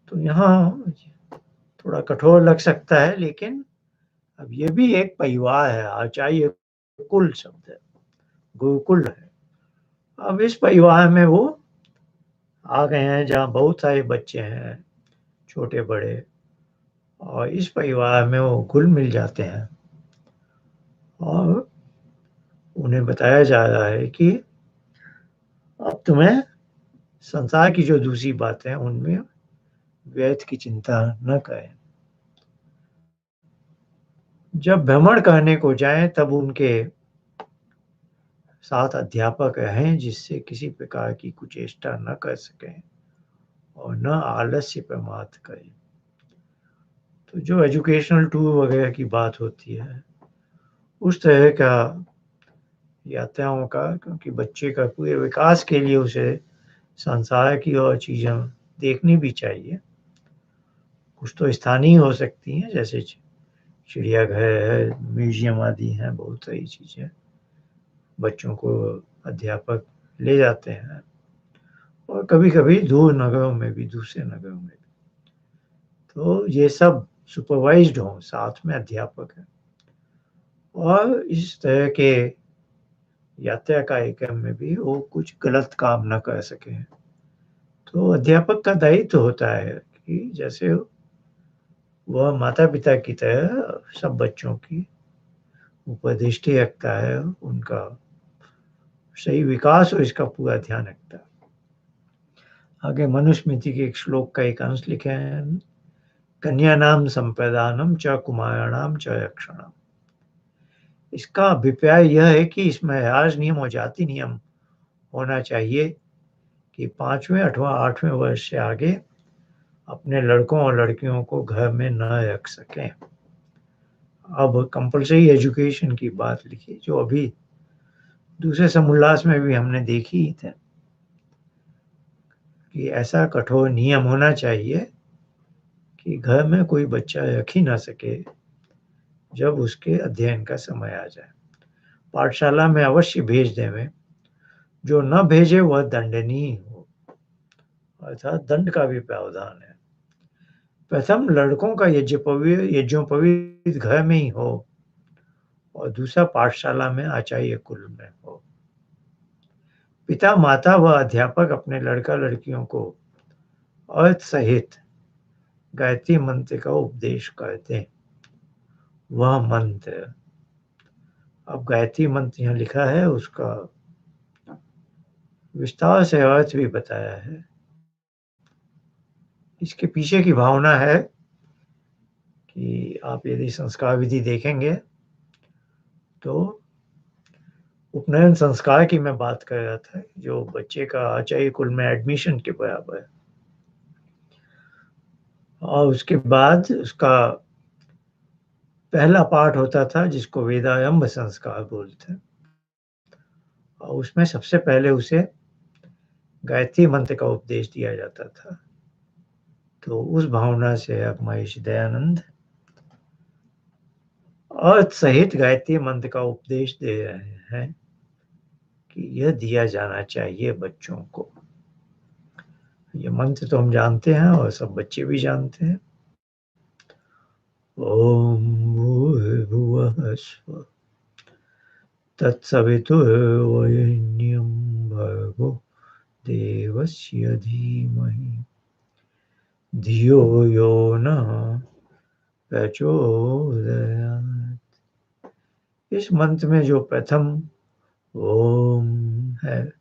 तो यहाँ थोड़ा कठोर लग सकता है, लेकिन अब ये भी एक परिवार है, आचार्य कुल शब्द है, गुरुकुल है। अब इस परिवार में वो आ गए हैं जहाँ बहुत सारे बच्चे हैं, छोटे-बड़े, और इस परिवार में वो घुल-मिल जाते हैं और उन्हें बताया जा रहा है कि अब तुम्हें संसार की जो दूसरी बातें हैं, उनमें व्यर्थ की चिंता न करें। जब भ्रमण करने को जाएँ, तब उनके साथ अध्यापक रहें, जिससे किसी प्रकार की कुचेष्टा न कर सकें और न आलस्य प्रमाद करें। तो जो एजुकेशनल टूर वगैरह की बात होती है, उस तरह का यात्राओं का, क्योंकि बच्चे का पूरे विकास के लिए उसे संसार की और चीज़ें देखनी भी चाहिए। कुछ तो स्थानीय हो सकती हैं, जैसे चिड़ियाघर है, म्यूज़ियम आदि हैं, बहुत सारी चीज़ें। बच्चों को अध्यापक ले जाते हैं और कभी-कभी दूर नगरों में भी, दूसरे नगरों में भी। तो ये सब सुपरवाइज़्ड हों, साथ में अध्यापक हैं और इस तरह के यात्रा कार्यक्रम में भी वो कुछ गलत काम ना कर सकें। तो अध्यापक का दायित्व होता है कि जैसे वह माता-पिता की तरह सब बच्चों की ऊपर दृष्टि रखता है, उनका सही विकास हो इसका पूरा ध्यान रखता है। आगे मनुस्मृति के एक श्लोक का एक अंश लिखे हैं, कन्यानाम संप्रदानम च कुमाराणाम च रक्षणम। इसका अभिप्राय यह है कि इसमें राज नियम और जाति नियम होना चाहिए कि 5वें अथवा 8वें वर्ष से आगे अपने लड़कों और लड़कियों को घर में न रख सकें। अब कंपल्सरी एजुकेशन की बात लिखी, जो अभी दूसरे समोल्लास में भी हमने देखी ही थे कि ऐसा कठोर नियम होना चाहिए कि घर में कोई बच्चा रख ही ना सके जब उसके अध्ययन का समय आ जाए। पाठशाला में अवश्य भेज देवें, जो न भेजे वह दंडनीय हो, अर्थात दंड का भी प्रावधान है। प्रथम लड़कों का यज्ञोपवीत घर में ही हो और दूसरा पाठशाला में आचार्य कुल में हो। पिता, माता व अध्यापक अपने लड़का-लड़कियों को अर्थ सहित गायत्री मंत्र का उपदेश करते हैं। वह मंत्र, अब गायत्री मंत्र यहाँ लिखा है, उसका विस्तार से अर्थ भी बताया है। इसके पीछे की भावना है कि आप यदि संस्कार विधि देखेंगे तो उपनयन संस्कार की मैं बात कर रहा था, जो बच्चे का आचार्य कुल में एडमिशन के बराबर है। और उसके बाद उसका पहला पाठ होता था जिसको वेदारंभ संस्कार बोलते हैं और उसमें सबसे पहले उसे गायत्री मंत्र का उपदेश दिया जाता था। तो उस भावना से अब महर्षि दयानंद अर्थ सहित गायत्री मंत्र का उपदेश दे रहे हैं कि यह दिया जाना चाहिए बच्चों को। ये मंत्र तो हम जानते हैं और सब बच्चे भी जानते हैं। ओम भूर्भुवः स्वः तत्सवितुर्वरेण्यं भर्गो देवस्य धीमहि धियो यो नः प्रचोदयात्। इस मंत्र में जो प्रथम ओम है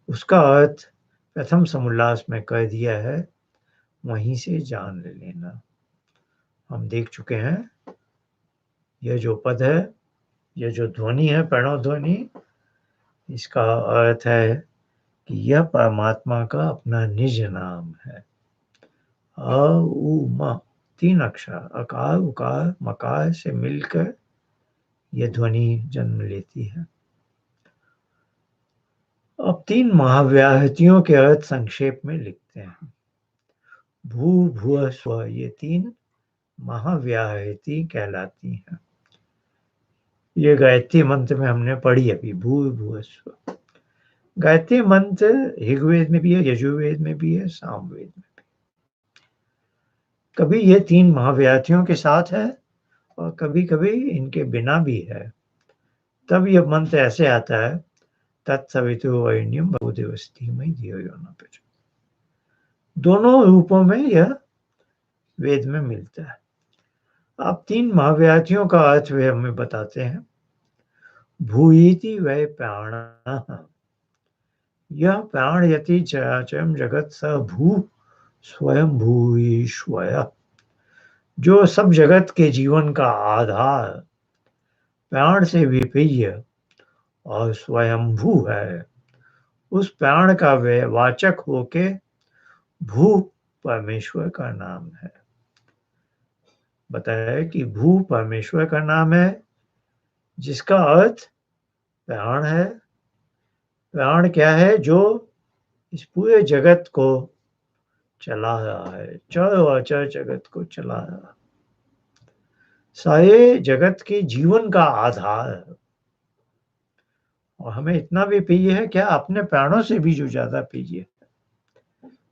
उसका अर्थ प्रथम समोल्लास में कह दिया है, वहीं से जान लेना। हम देख चुके हैं यह जो पद है, यह जो ध्वनि है, प्रणव ध्वनि, इसका अर्थ है कि यह परमात्मा का अपना निज नाम है। अ उ म 3 अक्षर अकार उकार मकार से मिलकर यह ध्वनि जन्म लेती है। अब 3 महाव्याहतियों के अर्थ संक्षेप में लिखते हैं। भू भुव स्व, ये 3 महाव्याहति कहलाती हैं। ये गायत्री मंत्र में हमने पढ़ी अभी, भू भुव स्व। गायत्री मंत्र ऋग्वेद में भी है, यजुर्वेद में भी है, सामवेद में भी। कभी ये 3 महाव्याहतियों के साथ है और कभी कभी इनके बिना भी है। तब यह मंत्र ऐसे आता है, तत्सवितुर्वरेण्यं भर्गो देवस्य धीमहि धियो यो नः प्रचोदयात्। दोनों रूपों में यह वेद में मिलता है। अब 3 महाव्याहतियों का अर्थ वे हमें बताते हैं। भूयिति वै प्राणः, यह प्राण यति चराचरम जगत स भू स्वयं भूईश्वरः, जो सब जगत के जीवन का आधार, प्राण से विप्रिय और स्वयंभू है, उस प्राण का वे वाचक होके भू परमेश्वर का नाम है। बताया कि भू परमेश्वर का नाम है, जिसका अर्थ प्राण है। प्राण क्या है? जो इस पूरे जगत को चला रहा है, चर और अचर जगत को चला रहा है, सारे जगत के जीवन का आधार है। और हमें इतना भी प्रिय है क्या? अपने प्राणों से भी जो ज्यादा प्रिय है,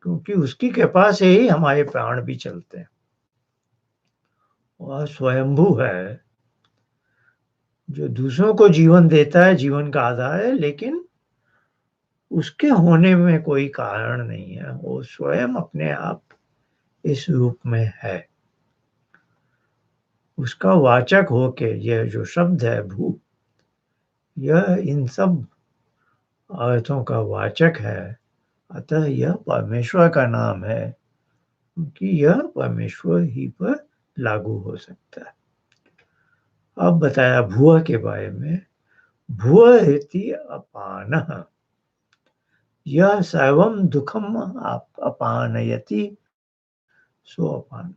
क्योंकि उसकी कृपा से ही हमारे प्राण भी चलते हैं। और स्वयंभू है, जो दूसरों को जीवन देता है, जीवन का आधार है, लेकिन उसके होने में कोई कारण नहीं है, वो स्वयं अपने आप इस रूप में है। उसका वाचक होके यह जो शब्द है भू, यह इन सब अर्थों का वाचक है। अतः यह परमेश्वर का नाम है, क्योंकि यह परमेश्वर ही पर लागू हो सकता है। अब बताया भुव के बारे में। भुव इति अपानः, यह सर्वं दुःखम अपानयति सो अपान,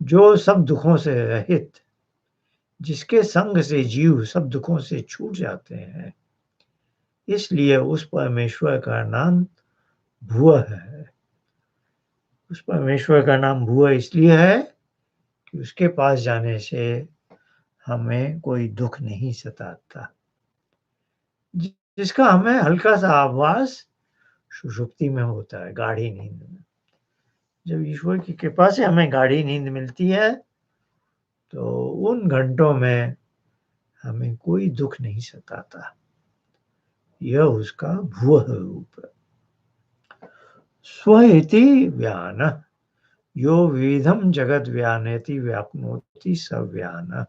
जो सब दुखों से रहित, जिसके संग से जीव सब दुखों से छूट जाते हैं, इसलिए उस परमेश्वर का नाम भुव है। उस परमेश्वर का नाम भुव इसलिए है कि उसके पास जाने से हमें कोई दुख नहीं सताता, जिसका हमें हल्का सा आभास सुषुप्ति में होता है, गाढ़ी नींद में। जब ईश्वर की कृपा से हमें गाढ़ी नींद मिलती है, तो उन घंटों में हमें कोई दुख नहीं सताता। यह उसका भुव रूप है। स्व इति व्यानः, यो विविधम जगत व्यानयति व्याप्नोति स व्यानः,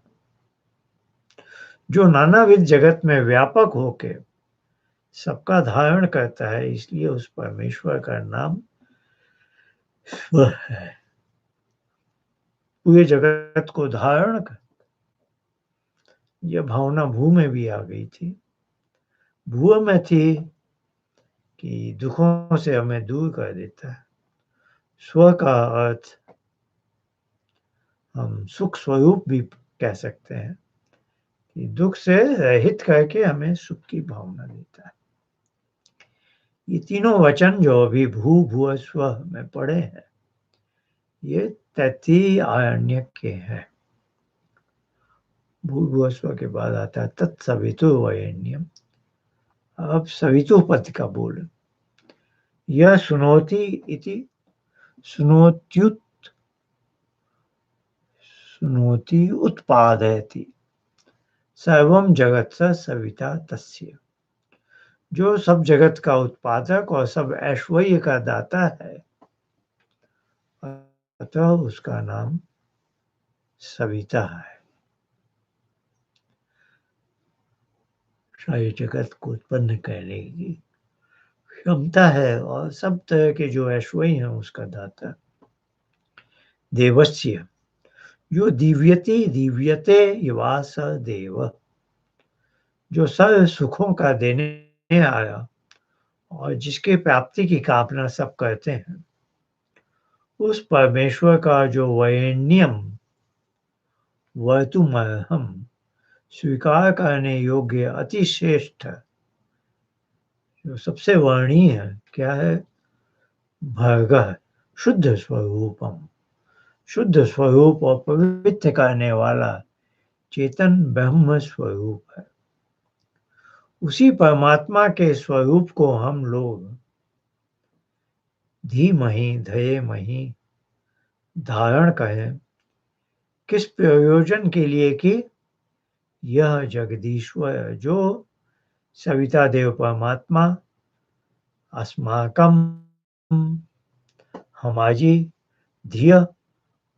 जो नानाविध जगत में व्यापक होके सबका धारण करता है, इसलिए उस परमेश्वर का नाम स्व है। पूरे जगत को धारण कर, यह भावना भू में भी आ गई थी। भू में थी कि दुखों से हमें दूर कर देता है। स्व का अर्थ हम सुख स्वरूप भी कह सकते हैं, कि दुख से रहित करके हमें सुख की भावना देता है। ये तीनों वचन जो अभी भू भुव स्व में पढ़े हैं, ये तैत्तिरीय आरण्यक के हैं। भू भुव स्व के बाद आता है तत्सवितुर्वरेण्यम। अब सवितु पद का बोल, यह सुनोति इति सुनोत्युत सुनोति उत्पादयति सर्वं जगत् सविता तस्य। जो सब जगत का उत्पादक और सब ऐश्वर्य का दाता है, अतः उसका नाम सविता है। सारे जगत को उत्पन्न करने की क्षमता है और सब तरह के जो ऐश्वर्य हैं उसका दाता। देवस्य जो दिव्यति दिव्यते युवास देव, जो सर्व सुखों का देने आया और जिसके प्राप्ति की कामना सब करते हैं, उस परमेश्वर का जो वरेण्यम वर्तुमर्हम स्वीकार करने योग्य अति श्रेष्ठ, जो सबसे वर्णीय है, क्या है? भर्गः शुद्ध स्वरूपम, शुद्ध स्वरूप और पवित्र करने वाला चेतन ब्रह्म स्वरूप है। उसी परमात्मा के स्वरूप को हम लोग धीमहि धयेमहि धारण करें। किस प्रयोजन के लिए? कि यह जगदीश्वर जो सविता देव परमात्मा अस्माकं हमारी धिय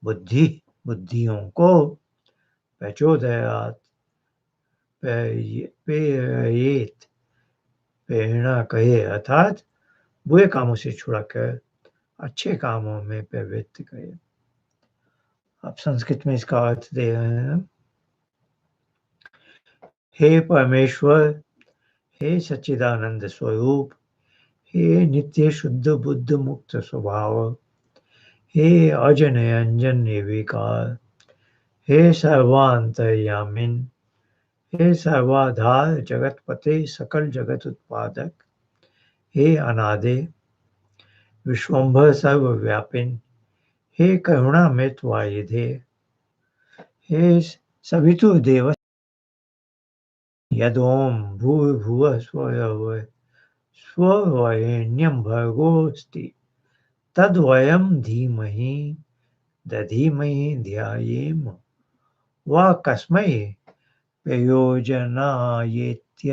बुद्धियों को प्रचोदयात प्रेरित प्रेरणा कहे, अर्थात बुरे कामों से छुड़ाकर अच्छे कामों में प्रवृत्त करे। अब संस्कृत में इसका अर्थ दे रहे हैं। हे परमेश्वर, हे सच्चिदानंद स्वरूप, हे नित्य शुद्ध बुद्ध मुक्त स्वभाव, हे अजनय अंजन निर्विकार, हे सर्वांतर्यामिन, हे सर्वाधार जगतपते सकल जगत उत्पादक, हे अनादि विश्वंभर सर्वव्यापिन, हे करुणामृत वारिधे, हे सवितुर्देव यदोम भूर्भुवः स्वरेण्यं भर्गोऽस्ति तद्वयं धीमहि दधीमहि ध्यायेम वा कस्मै प्रयोजनायेत्य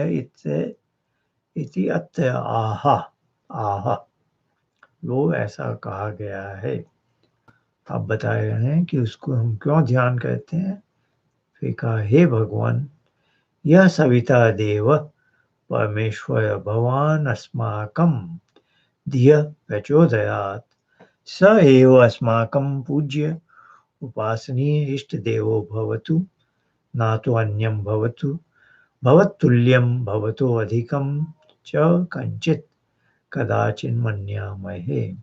इति अत्र आह। वो ऐसा कहा गया है। अब बताए गए हैं कि उसको हम क्यों ध्यान करते हैं। फिर कहा, हे भगवान, यह सविता देव परमेश्वर भवान अस्माकं धिय प्रचोदयात् स एव अस्माकं पूज्य उपासनीय इष्ट देवो भवतु, न तो अन्यं भवतु, भवत्तुल्यं भवतो अधिकं च कंचित कदाचिन मन्यामहे।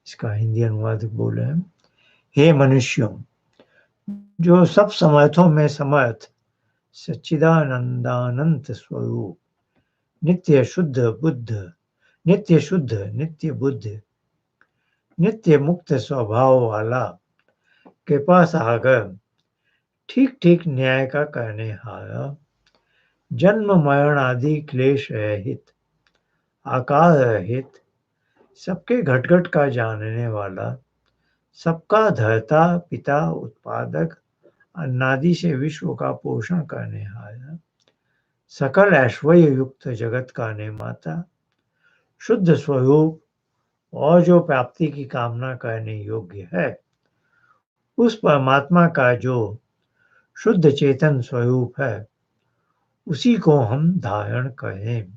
इसका हिंदी अनुवाद बोले हैं। हे मनुष्यों, जो सब समर्थों में समर्थ सच्चिदानंदानंत स्वरूप नित्य शुद्ध बुद्ध, नित्य मुक्त स्वभाव वाला कृपा सागर, ठीक ठीक न्याय का करने हारा, जन्म मरण आदि क्लेश रहित, आकार रहित, सबके घट घट का जानने वाला, सबका धर्ता पिता उत्पादक, अन्नादि से विश्व का पोषण करने हारा, सकल ऐश्वर्य युक्त जगत का निर्माता, शुद्ध स्वरूप और जो प्राप्ति की कामना करने योग्य है, उस परमात्मा का जो शुद्ध चेतन स्वरूप है, उसी को हम धारण करें।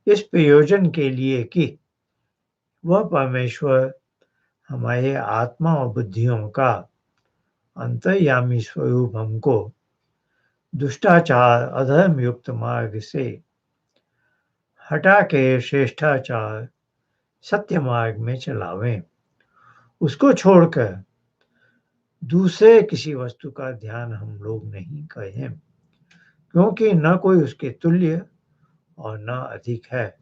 इस प्रयोजन के लिए कि वह परमेश्वर हमारे आत्मा और बुद्धियों का अंतर्यामी स्वरूप हमको दुष्टाचार अधर्म युक्त मार्ग से हटा के श्रेष्ठाचार सत्य मार्ग में चलावें। उसको छोड़कर दूसरे किसी वस्तु का ध्यान हम लोग नहीं करें, क्योंकि न कोई उसके तुल्य और न अधिक है।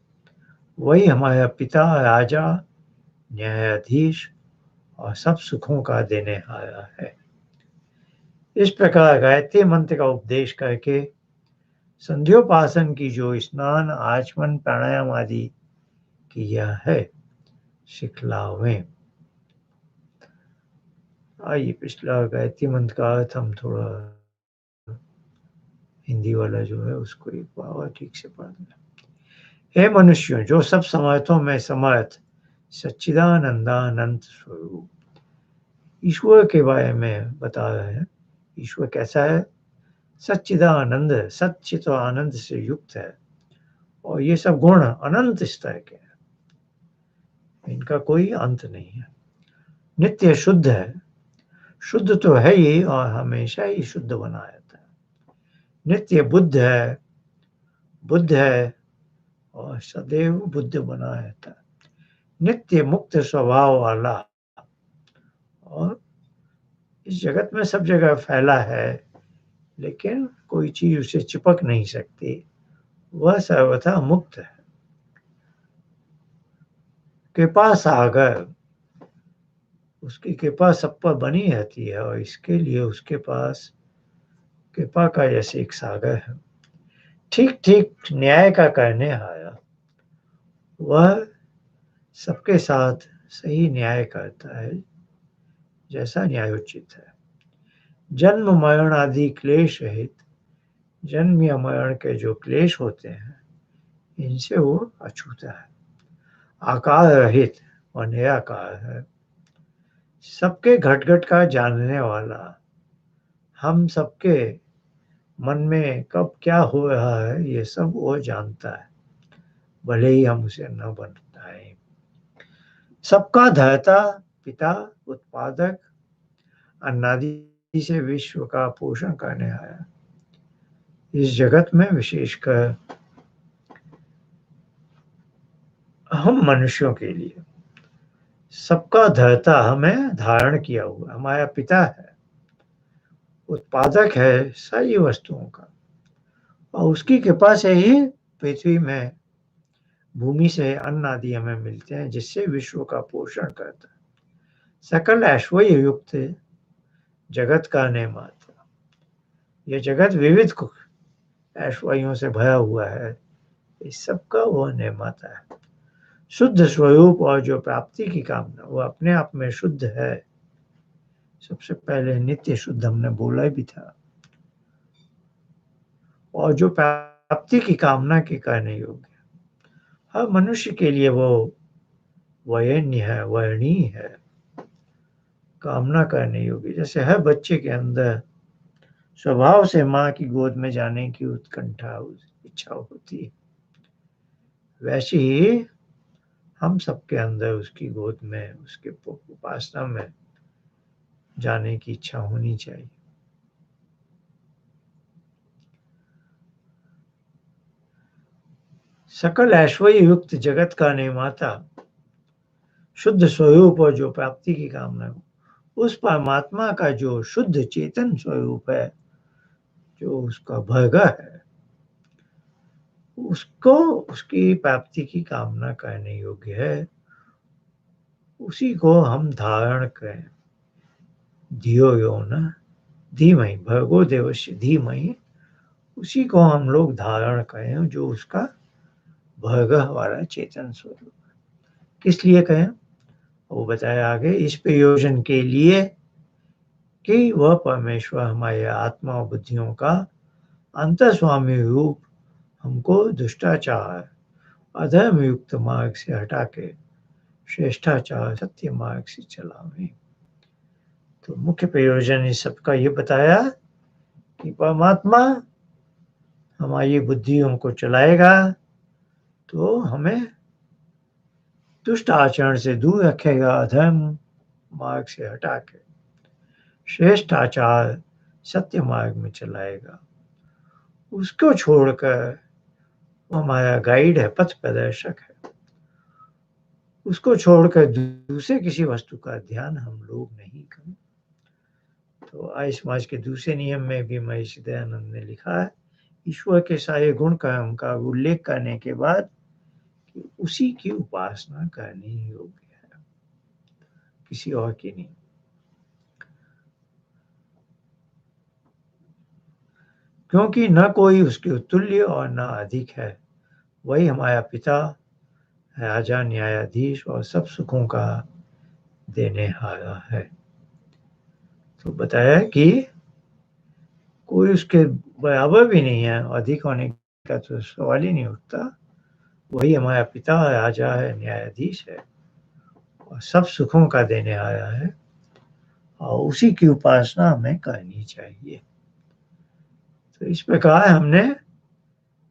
वही हमारा पिता, राजा, न्यायाधीश और सब सुखों का देने हारा है। इस प्रकार गायत्री मंत्र का उपदेश करके संध्योपासन की जो स्नान आचमन प्राणायाम आदि किया है, सिखलावें। आइए पिछला गायत्री मंत्र का अर्थ हम थोड़ा हिंदी वाला जो है उसको एक बार ठीक से पढ़ लें। हे मनुष्यों, जो सब समर्थों में समर्थ सच्चिदानंदानंद स्वरूप ईश्वर के बारे में बता रहे हैं। ईश्वर कैसा है? सच्चिदानंद, सच्चित तो आनंद से युक्त है और ये सब गुण अनंत स्तर के हैं, इनका कोई अंत नहीं है। नित्य शुद्ध है, शुद्ध तो है ही और हमेशा ही शुद्ध बना रहता है। नित्य बुद्ध है और सदैव बुद्ध बना रहता है। नित्य मुक्त स्वभाव वाला और इस जगत में सब जगह फैला है, लेकिन कोई चीज उसे चिपक नहीं सकती। वह सर्वथा मुक्त है। कृपा सागर, उसकी कृपा सब पर बनी रहती है और इसके लिए उसके पास कृपा का जैसे एक सागर है। ठीक ठीक न्याय का करने आया, वह सबके साथ सही न्याय करता है जैसा न्यायोचित है। जन्म मरण आदि क्लेश रहित, जन्म या मरण के जो क्लेश होते हैं इनसे वो अछूता है। आकार रहित और निराकार है, सबके घट घट का जानने वाला, हम सबके मन में कब क्या हो रहा है ये सब वो जानता है, भले ही हम उसे न बताएं। सबका धर्ता पिता उत्पादक अन्नादि से विश्व का पोषण करने आया। इस जगत में विशेषकर हम मनुष्यों के लिए सबका धर्ता हमें धारण किया हुआ हमारा पिता है, उत्पादक है सारी वस्तुओं का और उसकी कृपा से ही पृथ्वी में भूमि से अन्न आदि हमें मिलते हैं जिससे विश्व का पोषण करता है। सकल ऐश्वर्य युक्त जगत का निर्माता, यह जगत विविध ऐश्वर्यों से भरा हुआ है, इस सब का वह निर्माता है। शुद्ध स्वरूप और जो प्राप्ति की कामना, वो अपने आप में शुद्ध है। सबसे पहले नित्य शुद्ध हमने बोला भी था, और जो प्राप्ति की कामना के करने योग्य, हर मनुष्य के लिए वो वयनीय है, वर्णीय है, कामना करने योग्य। जैसे हर बच्चे के अंदर स्वभाव से माँ की गोद में जाने की उत्कंठा इच्छा होती है, वैसे ही हम सबके अंदर उसकी गोद में, उसके उपासना में जाने की इच्छा होनी चाहिए। सकल ऐश्वर्य युक्त जगत का निर्माता, शुद्ध स्वरूप और जो प्राप्ति की कामना, उस परमात्मा का जो शुद्ध चेतन स्वरूप है, जो उसका भर्गा है, उसको उसकी प्राप्ति की कामना करने योग्य है, उसी को हम धारण करें। धियो यो न धीमहि भर्गो देवस्य धीमहि, उसी को हम लोग धारण करें जो उसका भर्गः वाला चेतन स्वरूप। किस लिए कहें वो बताया आगे, इस प्रयोजन के लिए कि वह परमेश्वर हमारे आत्मा और बुद्धियों का अंतर्स्वामी रूप हमको दुष्टाचार अधर्म युक्त मार्ग से हटा के श्रेष्ठाचार सत्य मार्ग से चलावे। तो मुख्य प्रयोजन इस सबका ये बताया कि परमात्मा हमारी बुद्धियों को चलाएगा तो हमें दुष्ट आचरण से दूर रखेगा, अधर्म मार्ग से हटा के श्रेष्ठ आचार सत्य मार्ग में चलाएगा। उसको छोड़कर हमारा गाइड है, पथ प्रदर्शक है, उसको छोड़कर दूसरे किसी वस्तु का ध्यान हम लोग नहीं करें। तो आर्य समाज के दूसरे नियम में भी महर्षि दयानंद ने लिखा है, ईश्वर के सारे गुण कर्म का उल्लेख करने के बाद कि उसी की उपासना करनी योग्य है, किसी और की नहीं। क्योंकि न कोई उसके तुल्य और न अधिक है, वही हमारा पिता, राजा, न्यायाधीश और सब सुखों का देने हारा है। तो बताया कि कोई उसके बराबर भी नहीं है, अधिक होने का तो सवाल ही नहीं उठता। वही हमारा पिता है, राजा है, न्यायाधीश है और सब सुखों का देने आया है और उसी की उपासना हमें करनी चाहिए। तो इस प्रकार हमने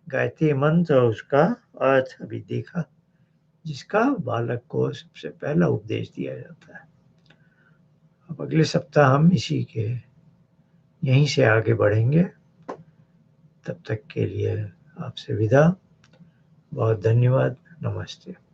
गायत्री मंत्र और उसका अर्थ अभी देखा, जिसका बालक को सबसे पहला उपदेश दिया जाता है। अब अगले सप्ताह हम इसी के यहीं से आगे बढ़ेंगे। तब तक के लिए आपसे विदा। बहुत धन्यवाद। नमस्ते।